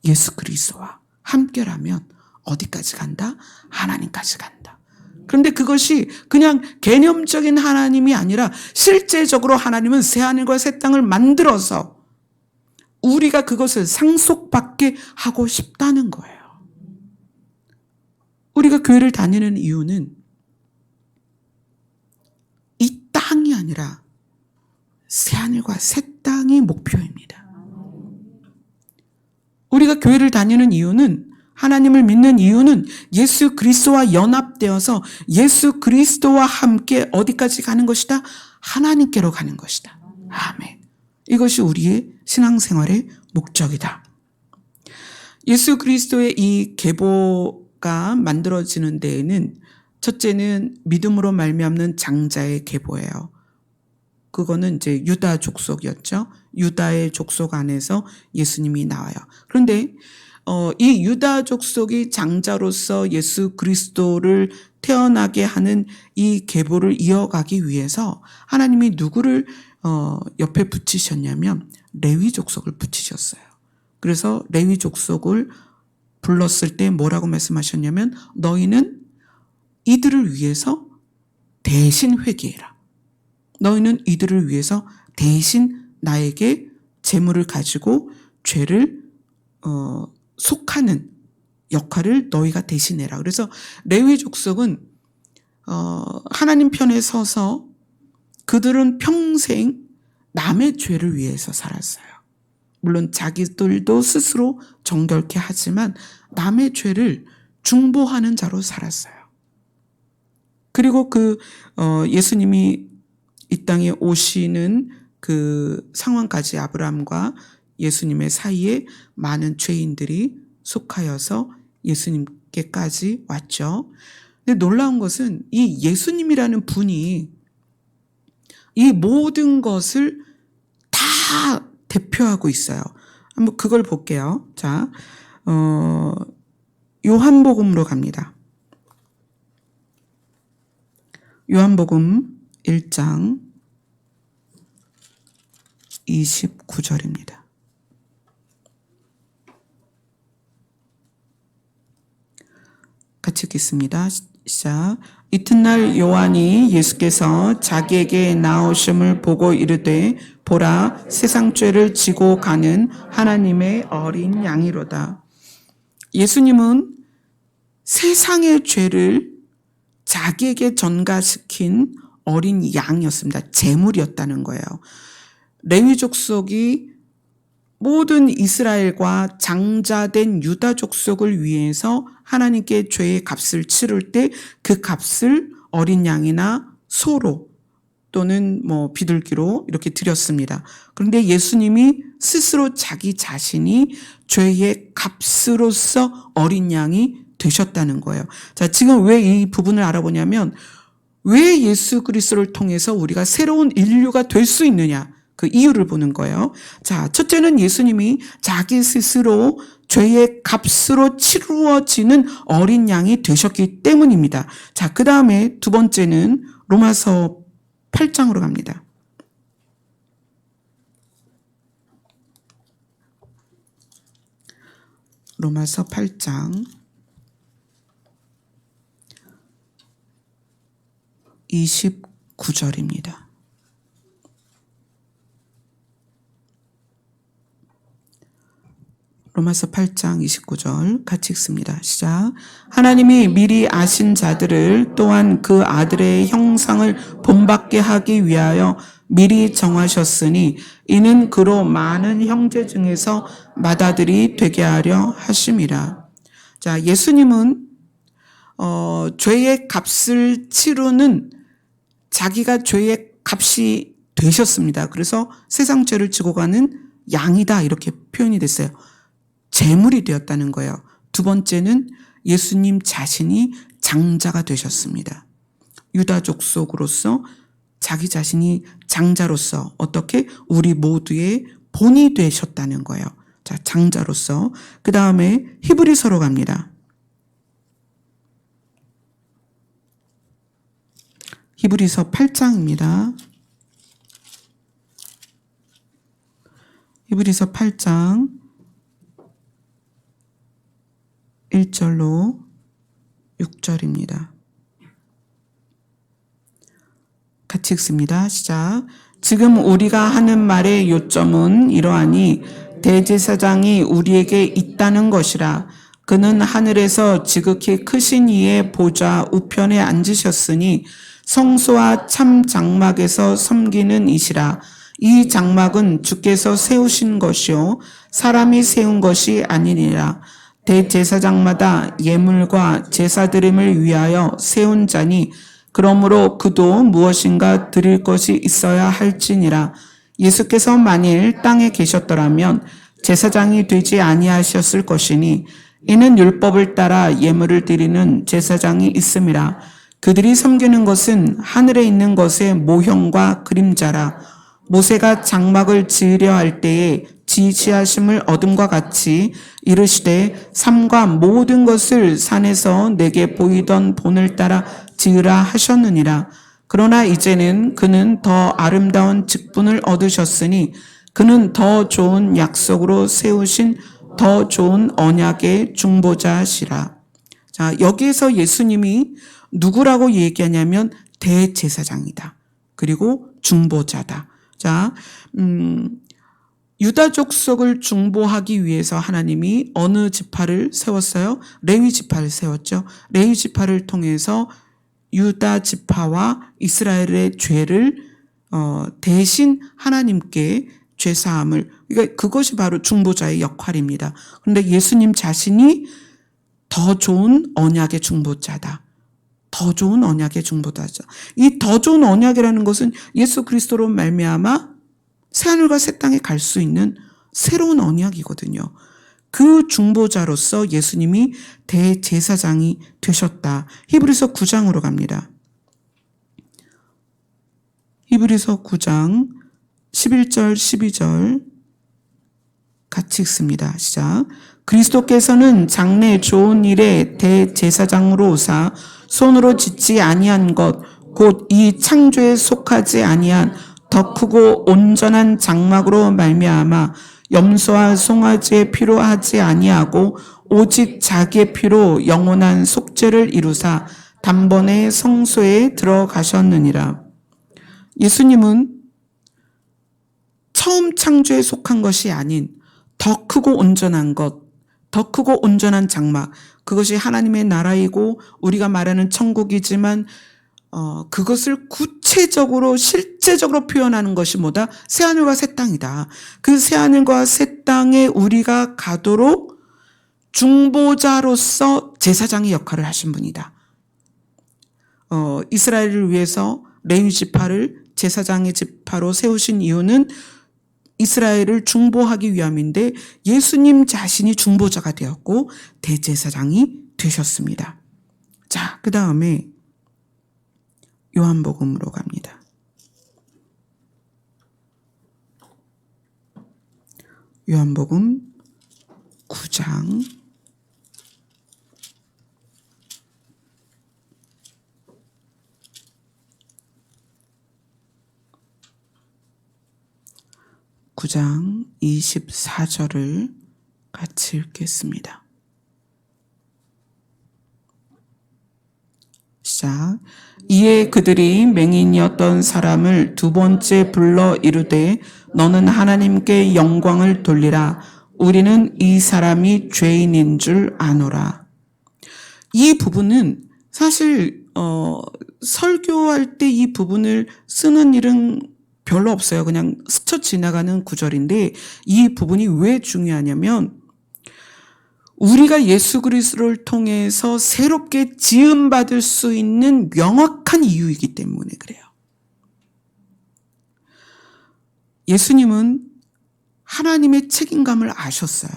예수 그리스도와 함께라면 어디까지 간다? 하나님까지 간다. 그런데 그것이 그냥 개념적인 하나님이 아니라 실제적으로 하나님은 새하늘과 새 땅을 만들어서 우리가 그것을 상속받게 하고 싶다는 거예요. 우리가 교회를 다니는 이유는 이 땅이 아니라 새하늘과 새 땅이 목표입니다. 우리가 교회를 다니는 이유는, 하나님을 믿는 이유는 예수 그리스도와 연합되어서 예수 그리스도와 함께 어디까지 가는 것이다? 하나님께로 가는 것이다. 아멘. 이것이 우리의 신앙생활의 목적이다. 예수 그리스도의 이 계보가 만들어지는 데에는 첫째는 믿음으로 말미암는 장자의 계보예요. 그거는 이제 유다 족속이었죠. 유다의 족속 안에서 예수님이 나와요. 그런데 이 유다 족속이 장자로서 예수 그리스도를 태어나게 하는 이 계보를 이어가기 위해서 하나님이 누구를 옆에 붙이셨냐면 레위 족속을 붙이셨어요. 그래서 레위 족속을 불렀을 때 뭐라고 말씀하셨냐면 너희는 이들을 위해서 대신 회개해라. 너희는 이들을 위해서 대신 나에게 재물을 가지고 죄를 속하는 역할을 너희가 대신해라. 그래서 레위 족속은 하나님 편에 서서 그들은 평생 남의 죄를 위해서 살았어요. 물론 자기들도 스스로 정결케 하지만 남의 죄를 중보하는 자로 살았어요. 그리고 예수님이 이 땅에 오시는 그 상황까지 아브라함과 예수님의 사이에 많은 죄인들이 속하여서 예수님께까지 왔죠. 근데 놀라운 것은 이 예수님이라는 분이 이 모든 것을 다 대표하고 있어요. 한번 그걸 볼게요. 자, 요한복음으로 갑니다. 요한복음 1장 29절입니다. 같이 읽겠습니다. 시작. 이튿날 요한이 예수께서 자기에게 나오심을 보고 이르되 보라 세상 죄를 지고 가는 하나님의 어린 양이로다. 예수님은 세상의 죄를 자기에게 전가시킨 어린 양이었습니다. 제물이었다는 거예요. 레위 족속이 모든 이스라엘과 장자된 유다 족속을 위해서 하나님께 죄의 값을 치를 때 그 값을 어린 양이나 소로 또는 비둘기로 이렇게 드렸습니다. 그런데 예수님이 스스로 자기 자신이 죄의 값으로서 어린 양이 되셨다는 거예요. 자, 지금 왜 이 부분을 알아보냐면 왜 예수 그리스도를 통해서 우리가 새로운 인류가 될 수 있느냐, 그 이유를 보는 거예요. 자, 첫째는 예수님이 자기 스스로 죄의 값으로 치루어지는 어린 양이 되셨기 때문입니다. 자, 그 다음에 두 번째는 로마서 8장으로 갑니다. 로마서 8장 29절입니다. 로마서 8장 29절 같이 읽습니다. 시작. 하나님이 미리 아신 자들을 또한 그 아들의 형상을 본받게 하기 위하여 미리 정하셨으니 이는 그로 많은 형제 중에서 맏아들이 되게 하려 하심이라. 자, 예수님은 죄의 값을 치르는 자기가 죄의 값이 되셨습니다. 그래서 세상 죄를 지고 가는 양이다 이렇게 표현이 됐어요. 제물이 되었다는 거예요. 두 번째는 예수님 자신이 장자가 되셨습니다. 유다 족속으로서 자기 자신이 장자로서 어떻게 우리 모두의 본이 되셨다는 거예요. 자, 장자로서. 그 다음에 히브리서로 갑니다. 히브리서 8장입니다. 히브리서 8장 1절로 6절입니다. 같이 읽습니다. 시작. 지금 우리가 하는 말의 요점은 이러하니 대제사장이 우리에게 있다는 것이라. 그는 하늘에서 지극히 크신 이의 보좌 우편에 앉으셨으니 성소와 참 장막에서 섬기는 이시라. 이 장막은 주께서 세우신 것이요 사람이 세운 것이 아니니라. 대제사장마다 예물과 제사드림을 위하여 세운 자니 그러므로 그도 무엇인가 드릴 것이 있어야 할지니라. 예수께서 만일 땅에 계셨더라면 제사장이 되지 아니하셨을 것이니 이는 율법을 따라 예물을 드리는 제사장이 있음이라. 그들이 섬기는 것은 하늘에 있는 것의 모형과 그림자라. 모세가 장막을 지으려 할 때에 지시하심을 얻음과 같이 이르시되 삼가 모든 것을 산에서 내게 보이던 본을 따라 지으라 하셨느니라. 그러나 이제는 그는 더 아름다운 직분을 얻으셨으니 그는 더 좋은 약속으로 세우신 더 좋은 언약의 중보자시라. 자, 여기에서 예수님이 누구라고 얘기하냐면 대제사장이다. 그리고 중보자다. 자, 유다 족속을 중보하기 위해서 하나님이 어느 지파를 세웠어요? 레위 지파를 세웠죠. 레위 지파를 통해서 유다 지파와 이스라엘의 죄를 대신 하나님께 죄사함을, 그러니까 그것이 바로 중보자의 역할입니다. 그런데 예수님 자신이 더 좋은 언약의 중보자다. 더 좋은 언약의 중보자죠. 이 더 좋은 언약이라는 것은 예수 그리스도로 말미암아 새하늘과 새 땅에 갈 수 있는 새로운 언약이거든요. 그 중보자로서 예수님이 대제사장이 되셨다. 히브리서 9장으로 갑니다. 히브리서 9장 11절 12절 같이 읽습니다. 시작. 그리스도께서는 장래 좋은 일에 대제사장으로 오사 손으로 짓지 아니한 것 곧 이 창조에 속하지 아니한 더 크고 온전한 장막으로 말미암아 염소와 송아지의 피로 하지 아니하고 오직 자기의 피로 영원한 속죄를 이루사 단번에 성소에 들어가셨느니라. 예수님은 처음 창조에 속한 것이 아닌 더 크고 온전한 것, 더 크고 온전한 장막, 그것이 하나님의 나라이고 우리가 말하는 천국이지만 그것을 구체적으로 실제적으로 표현하는 것이 뭐다? 새하늘과 새 땅이다. 그 새하늘과 새 땅에 우리가 가도록 중보자로서 제사장의 역할을 하신 분이다. 이스라엘을 위해서 레위 지파를 제사장의 지파로 세우신 이유는 이스라엘을 중보하기 위함인데 예수님 자신이 중보자가 되었고 대제사장이 되셨습니다. 자, 그 다음에 요한복음으로 갑니다. 요한복음 9장 9장 24절을 같이 읽겠습니다. 시작. 이에 그들이 맹인이었던 사람을 두 번째 불러 이르되 너는 하나님께 영광을 돌리라. 우리는 이 사람이 죄인인 줄 아노라. 이 부분은 사실 설교할 때 이 부분을 쓰는 일은 별로 없어요. 그냥 스쳐 지나가는 구절인데 이 부분이 왜 중요하냐면 우리가 예수 그리스도를 통해서 새롭게 지음받을 수 있는 명확한 이유이기 때문에 그래요. 예수님은 하나님의 책임감을 아셨어요.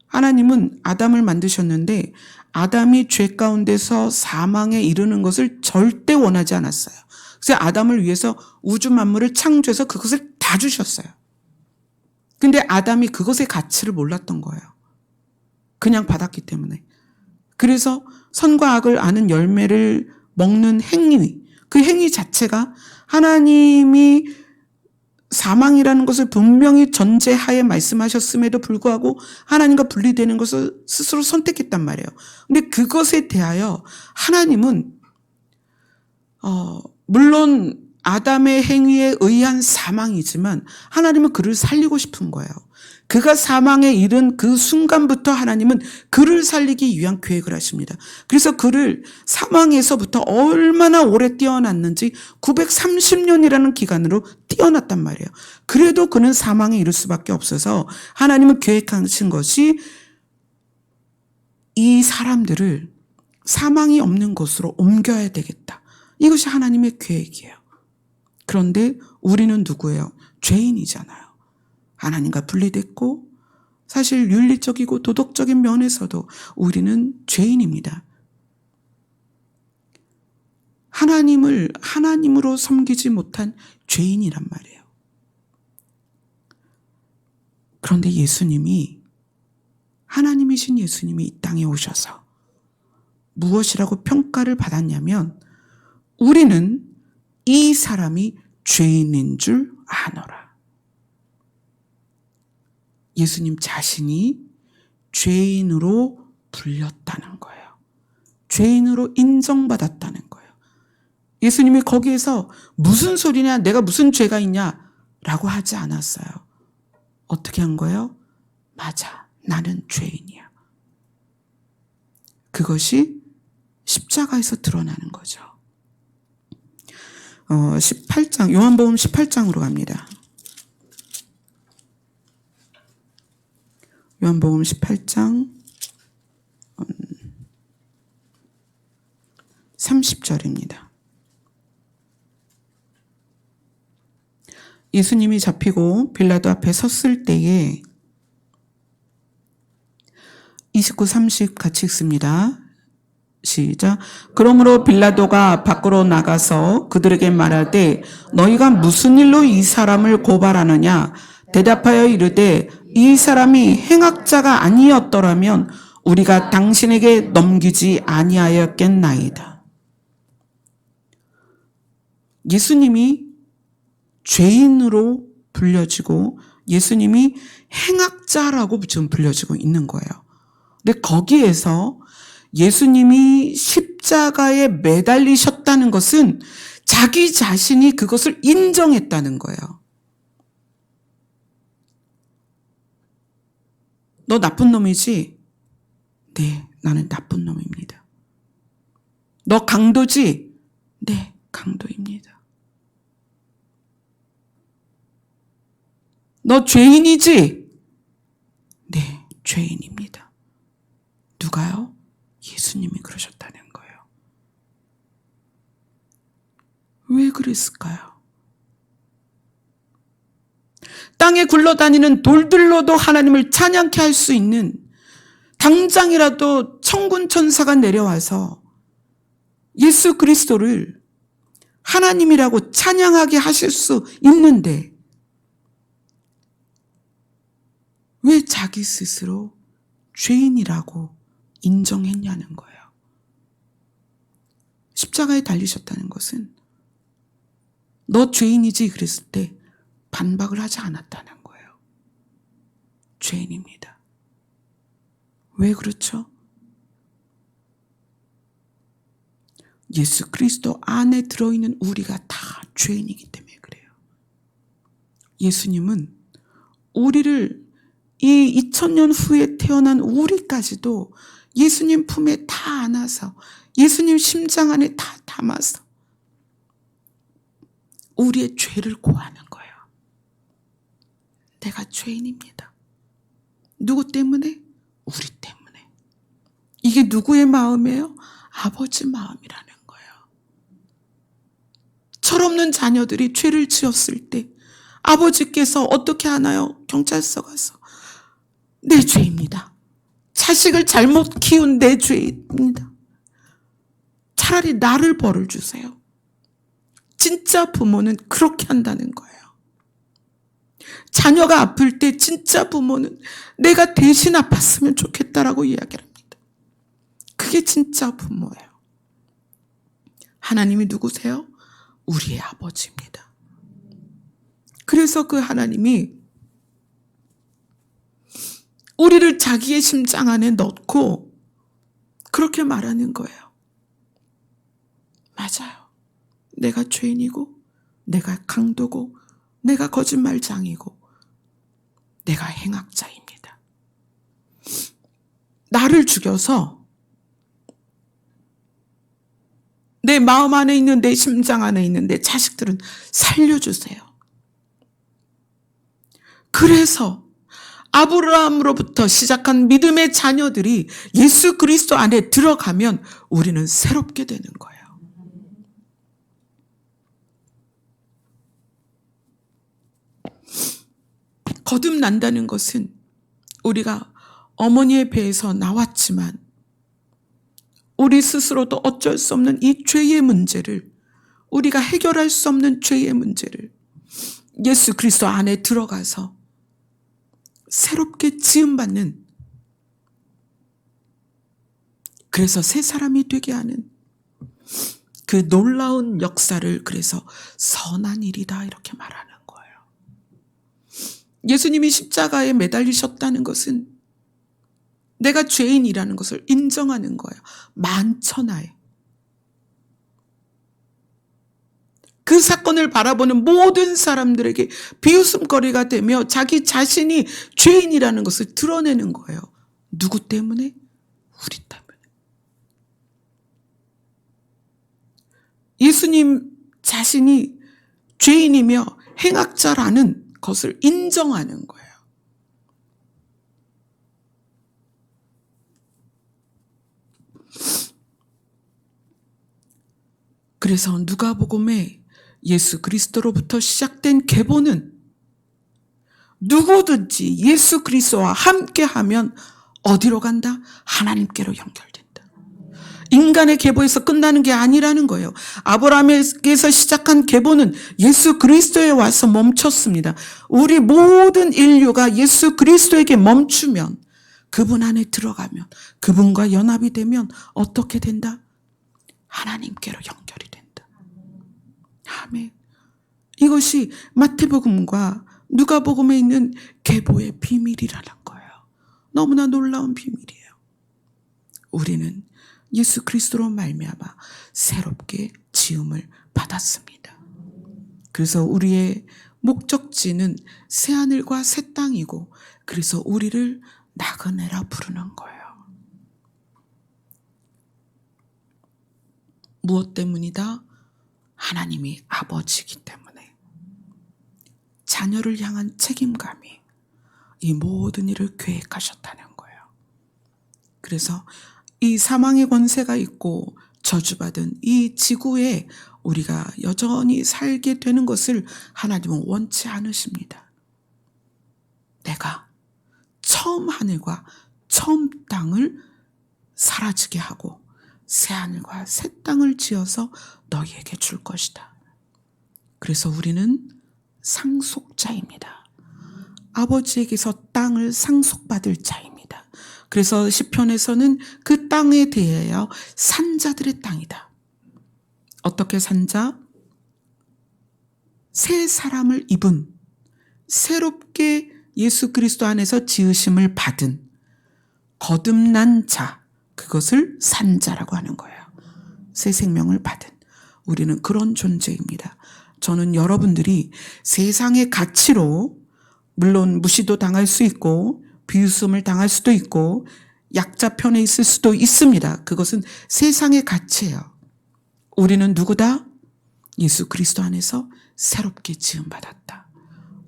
하나님은 아담을 만드셨는데 아담이 죄 가운데서 사망에 이르는 것을 절대 원하지 않았어요. 그래서 아담을 위해서 우주 만물을 창조해서 그것을 다 주셨어요. 근데 아담이 그것의 가치를 몰랐던 거예요. 그냥 받았기 때문에. 그래서 선과 악을 아는 열매를 먹는 행위, 그 행위 자체가 하나님이 사망이라는 것을 분명히 전제하에 말씀하셨음에도 불구하고 하나님과 분리되는 것을 스스로 선택했단 말이에요. 근데 그것에 대하여 하나님은 물론 아담의 행위에 의한 사망이지만 하나님은 그를 살리고 싶은 거예요. 그가 사망에 이른 그 순간부터 하나님은 그를 살리기 위한 계획을 하십니다. 그래서 그를 사망에서부터 얼마나 오래 띄어놨는지 930년이라는 기간으로 띄어놨단 말이에요. 그래도 그는 사망에 이를 수밖에 없어서 하나님은 계획하신 것이 이 사람들을 사망이 없는 곳으로 옮겨야 되겠다. 이것이 하나님의 계획이에요. 그런데 우리는 누구예요? 죄인이잖아요. 하나님과 분리됐고 사실 윤리적이고 도덕적인 면에서도 우리는 죄인입니다. 하나님을 하나님으로 섬기지 못한 죄인이란 말이에요. 그런데 예수님이 하나님이신 예수님이 이 땅에 오셔서 무엇이라고 평가를 받았냐면 우리는 이 사람이 죄인인 줄 아노라. 예수님 자신이 죄인으로 불렸다는 거예요. 죄인으로 인정받았다는 거예요. 예수님이 거기에서 무슨 소리냐, 내가 무슨 죄가 있냐 라고 하지 않았어요. 어떻게 한 거예요? 맞아, 나는 죄인이야. 그것이 십자가에서 드러나는 거죠. 18장, 요한복음 18장으로 갑니다. 요한복음 18장 30절입니다. 예수님이 잡히고 빌라도 앞에 섰을 때에 29, 30 같이 읽습니다. 시작. 그러므로 빌라도가 밖으로 나가서 그들에게 말하되 너희가 무슨 일로 이 사람을 고발하느냐? 대답하여 이르되 이 사람이 행악자가 아니었더라면 우리가 당신에게 넘기지 아니하였겠나이다. 예수님이 죄인으로 불려지고 예수님이 행악자라고 지금 불려지고 있는 거예요. 근데 거기에서 예수님이 십자가에 매달리셨다는 것은 자기 자신이 그것을 인정했다는 거예요. 너 나쁜 놈이지? 네, 나는 나쁜 놈입니다. 너 강도지? 네, 강도입니다. 너 죄인이지? 네, 죄인입니다. 누가요? 예수님이 그러셨다는 거예요. 왜 그랬을까요? 땅에 굴러다니는 돌들로도 하나님을 찬양케 할 수 있는 당장이라도 천군 천사가 내려와서 예수 그리스도를 하나님이라고 찬양하게 하실 수 있는데 왜 자기 스스로 죄인이라고 인정했냐는 거예요. 십자가에 달리셨다는 것은 너 죄인이지 그랬을 때 반박을 하지 않았다는 거예요. 죄인입니다. 왜 그렇죠? 예수 그리스도 안에 들어있는 우리가 다 죄인이기 때문에 그래요. 예수님은 우리를 이 2000년 후에 태어난 우리까지도 예수님 품에 다 안아서 예수님 심장 안에 다 담아서 우리의 죄를 고하는 거예요. 내가 죄인입니다. 누구 때문에? 우리 때문에. 이게 누구의 마음이에요? 아버지 마음이라는 거예요. 철없는 자녀들이 죄를 지었을 때 아버지께서 어떻게 하나요? 경찰서 가서 내 죄입니다. 자식을 잘못 키운 내 죄입니다. 차라리 나를 벌을 주세요. 진짜 부모는 그렇게 한다는 거예요. 자녀가 아플 때 진짜 부모는 내가 대신 아팠으면 좋겠다라고 이야기를 합니다. 그게 진짜 부모예요. 하나님이 누구세요? 우리의 아버지입니다. 그래서 그 하나님이 우리를 자기의 심장 안에 넣고 그렇게 말하는 거예요. 맞아요. 내가 죄인이고, 내가 강도고, 내가 거짓말장이고, 내가 행악자입니다. 나를 죽여서 내 마음 안에 있는 내 심장 안에 있는 내 자식들은 살려주세요. 그래서 아브라함으로부터 시작한 믿음의 자녀들이 예수 그리스도 안에 들어가면 우리는 새롭게 되는 거예요. 거듭난다는 것은 우리가 어머니의 배에서 나왔지만 우리 스스로도 어쩔 수 없는 이 죄의 문제를, 우리가 해결할 수 없는 죄의 문제를 예수 그리스도 안에 들어가서 새롭게 지음받는, 그래서 새 사람이 되게 하는 그 놀라운 역사를, 그래서 선한 일이다 이렇게 말하는 거예요. 예수님이 십자가에 매달리셨다는 것은 내가 죄인이라는 것을 인정하는 거예요. 만천하에. 그 사건을 바라보는 모든 사람들에게 비웃음거리가 되며 자기 자신이 죄인이라는 것을 드러내는 거예요. 누구 때문에? 우리 때문에. 예수님 자신이 죄인이며 행악자라는 것을 인정하는 거예요. 그래서 누가복음에 예수 그리스도로부터 시작된 계보는 누구든지 예수 그리스도와 함께하면 어디로 간다? 하나님께로 연결된다. 인간의 계보에서 끝나는 게 아니라는 거예요. 아브라함에게서 시작한 계보는 예수 그리스도에 와서 멈췄습니다. 우리 모든 인류가 예수 그리스도에게 멈추면, 그분 안에 들어가면, 그분과 연합이 되면 어떻게 된다? 하나님께로 연결이 된다. 아멘. 이것이 마태복음과 누가복음에 있는 계보의 비밀이라는 거예요. 너무나 놀라운 비밀이에요. 우리는 예수 그리스도로 말미암아 새롭게 지음을 받았습니다. 그래서 우리의 목적지는 새하늘과 새 땅이고, 그래서 우리를 나그네라 부르는 거예요. 무엇 때문이다? 하나님이 아버지이기 때문에. 자녀를 향한 책임감이 이 모든 일을 계획하셨다는 거예요. 그래서 이 사망의 권세가 있고 저주받은 이 지구에 우리가 여전히 살게 되는 것을 하나님은 원치 않으십니다. 내가 처음 하늘과 처음 땅을 사라지게 하고 새하늘과 새 땅을 지어서 너희에게 줄 것이다. 그래서 우리는 상속자입니다. 아버지에게서 땅을 상속받을 자입니다. 그래서 시편에서는 그 땅에 대하여 산자들의 땅이다. 어떻게 산자? 새 사람을 입은, 새롭게 예수 그리스도 안에서 지으심을 받은 거듭난 자, 그것을 산자라고 하는 거예요. 새 생명을 받은. 우리는 그런 존재입니다. 저는 여러분들이 세상의 가치로, 물론 무시도 당할 수 있고 비웃음을 당할 수도 있고 약자 편에 있을 수도 있습니다. 그것은 세상의 가치예요. 우리는 누구다? 예수 그리스도 안에서 새롭게 지음받았다.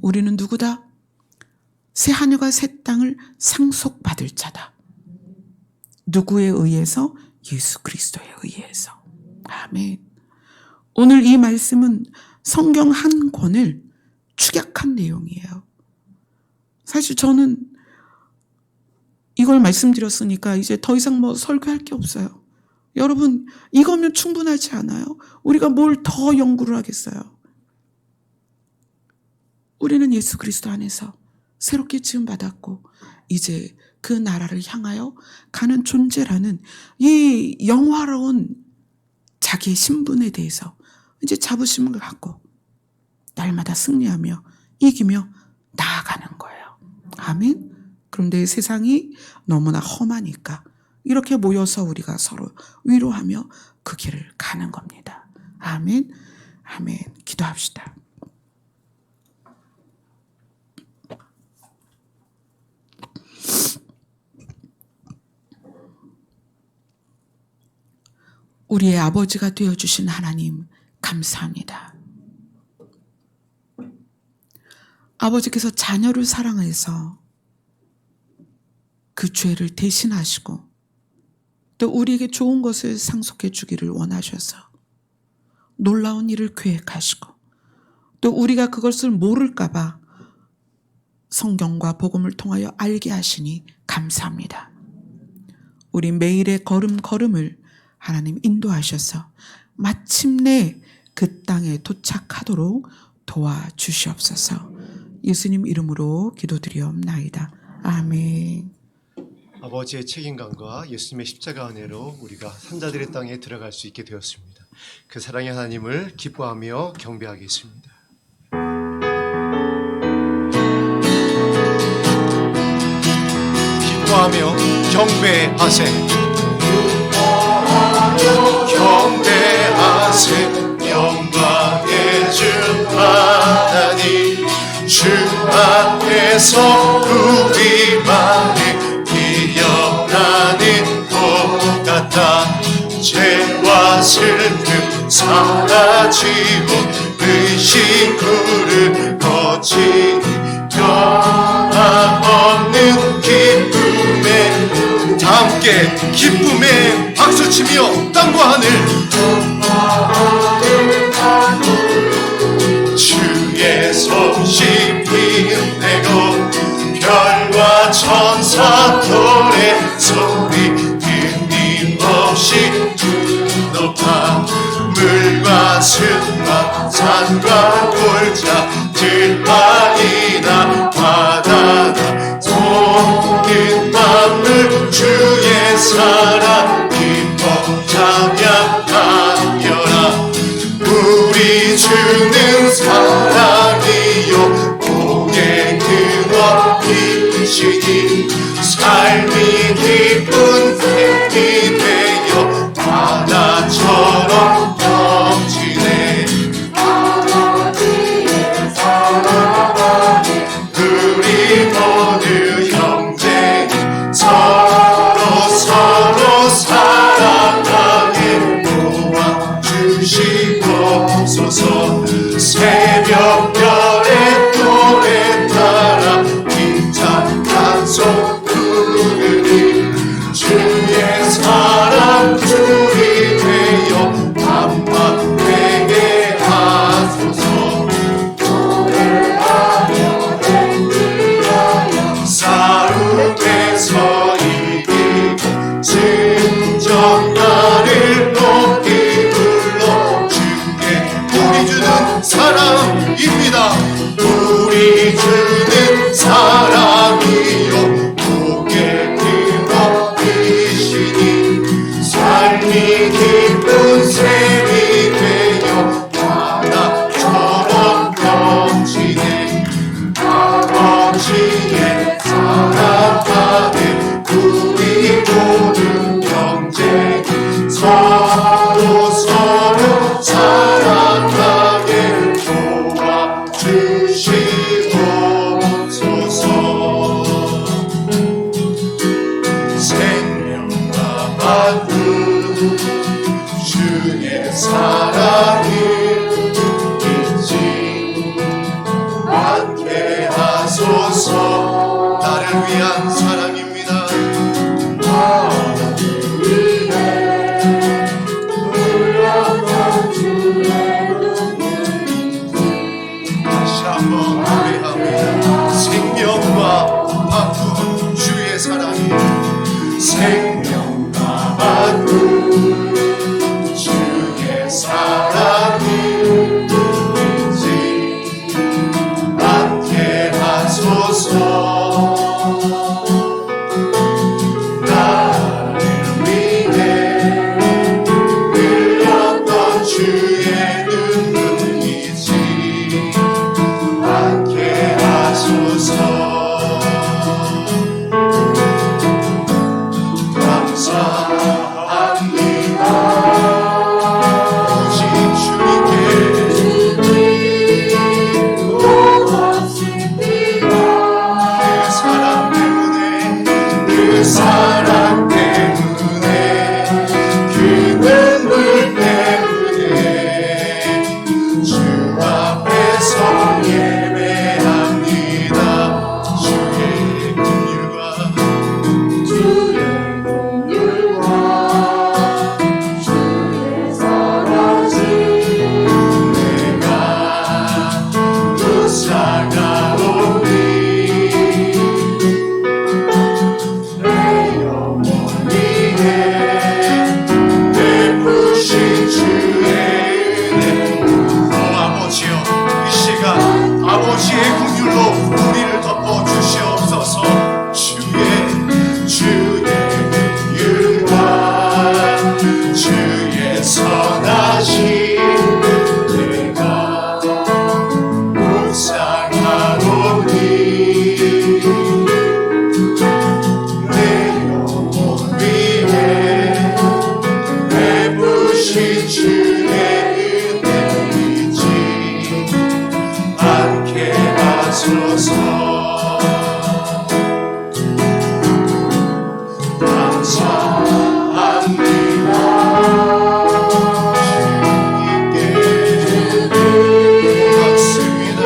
우리는 누구다? 새 하늘과 새 땅을 상속받을 자다. 누구에 의해서? 예수 그리스도에 의해서. 아멘. 오늘 이 말씀은 성경 한 권을 축약한 내용이에요. 사실 저는 이걸 말씀드렸으니까 이제 더 이상 설교할 게 없어요. 여러분, 이거면 충분하지 않아요? 우리가 뭘 더 연구를 하겠어요? 우리는 예수 그리스도 안에서 새롭게 지음받았고 이제 그 나라를 향하여 가는 존재라는 이 영화로운 자기의 신분에 대해서 이제 자부심을 갖고 날마다 승리하며 이기며 나아가는 거예요. 아멘. 그런데 세상이 너무나 험하니까 이렇게 모여서 우리가 서로 위로하며 그 길을 가는 겁니다. 아멘. 아멘. 기도합시다. 우리의 아버지가 되어주신 하나님 감사합니다. 아버지께서 자녀를 사랑해서 그 죄를 대신하시고 또 우리에게 좋은 것을 상속해 주기를 원하셔서 놀라운 일을 계획하시고 또 우리가 그것을 모를까 봐 성경과 복음을 통하여 알게 하시니 감사합니다. 우리 매일의 걸음걸음을 하나님 인도하셔서 마침내 그 땅에 도착하도록 도와주시옵소서. 예수님 이름으로 기도드리옵나이다. 아멘. 아버지의 책임감과 예수님의 십자가 은혜로 우리가 산자들의 땅에 들어갈 수 있게 되었습니다. 그 사랑의 하나님을 기뻐하며 경배하겠습니다. 기뻐하며 경배하세. 경배하세. 영광의 주 하나님, 주 앞에서 우리만의 기억나는 것 같아. 죄와 슬픔 사라지고 의심 구름 거친 변함없는 기쁨에 다 함께 기쁨에 박수치며 땅과 하늘 주의 소식 빛내고 별과 천사 노래 소리 끊임없이 높아. 물과 숲과 산과 골짜 들판이나 바다나 모든 만물 주의 사랑 기뻐 찬양하여라. 우리 주는 사랑이요 복의 근원이시니 삶이 기쁜 샘이 되어 바다처럼 넘치네. 아버지의 사랑 안에 우리 모두 형제 서로 사랑하게 도와주시옵소서. 새벽별의 노래 따라 힘찬 찬송 부르리. 주의 사랑 줄이 되어 밤밤 되게 하소서. 노래하며 행진하여 싸움에서 이기고 진정 나를 높이 불러. 주께 우리 주는 사랑입니다. 우리 주는 사랑이요 복의 근원이시니 받고 주의 사랑을 잊지 않게 하소서. 나를 위한 사랑입니다. 나를 위해 흘렸던 주의 눈물이지. 다시 한번 노래합니다. 생명과 바꾼 주의 사랑이 생명과 바꾼 주의 사랑을 잊지 않게 하소서. 나를 위해 흘렸던 주의 눈물 잊지 않게 하소서. 사랑 때문에 그 눈물 때문에 주 앞에서 예배합니다. 주의 긍휼과 주의 사랑이 내가 묵상하오니 아버지의 긍휼로 우리를 덮어 주시옵소서. 주의 긍휼과 주의 선하심 내가 묵상하오니 내 영혼 위에 베푸신 주의 하소서. 감사합니다. 주님께 고맙습니다.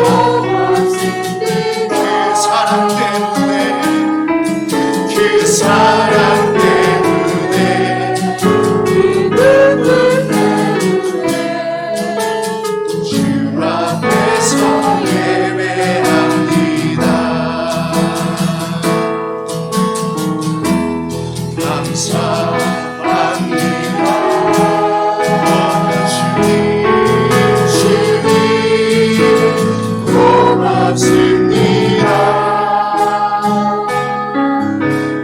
그 사랑 때문에 그 사랑 때문에 그 눈물 때문에 주 앞에서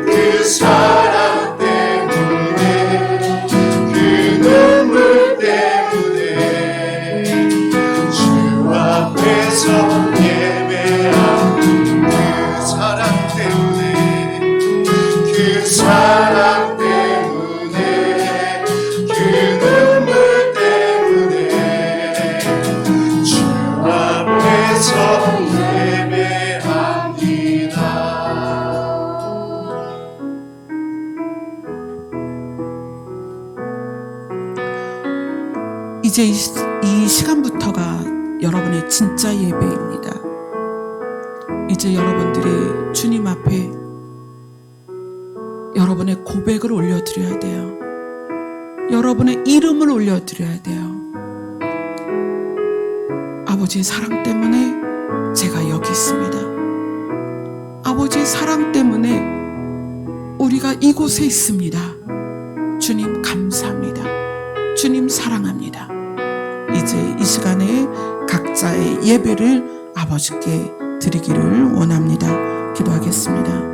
그 사랑 때문에 그 눈물 때문에 주 앞에서 예배하는 그 사랑 때문에 그 사랑 때문에 그 눈물 때문에 주 앞에서 예배합니다. 이제 이 시간부터가 여러분의 진짜 예배입니다. 이제 여러분들이 주님 앞에 여러분의 고백을 올려드려야 돼요. 여러분의 이름을 올려드려야 돼요. 아버지의 사랑 때문에 제가 여기 있습니다. 아버지의 사랑 때문에 우리가 이곳에 있습니다. 주님 감사합니다. 주님 사랑합니다. 이제 이 시간에 각자의 예배를 아버지께 드리기를 원합니다. 기도하겠습니다.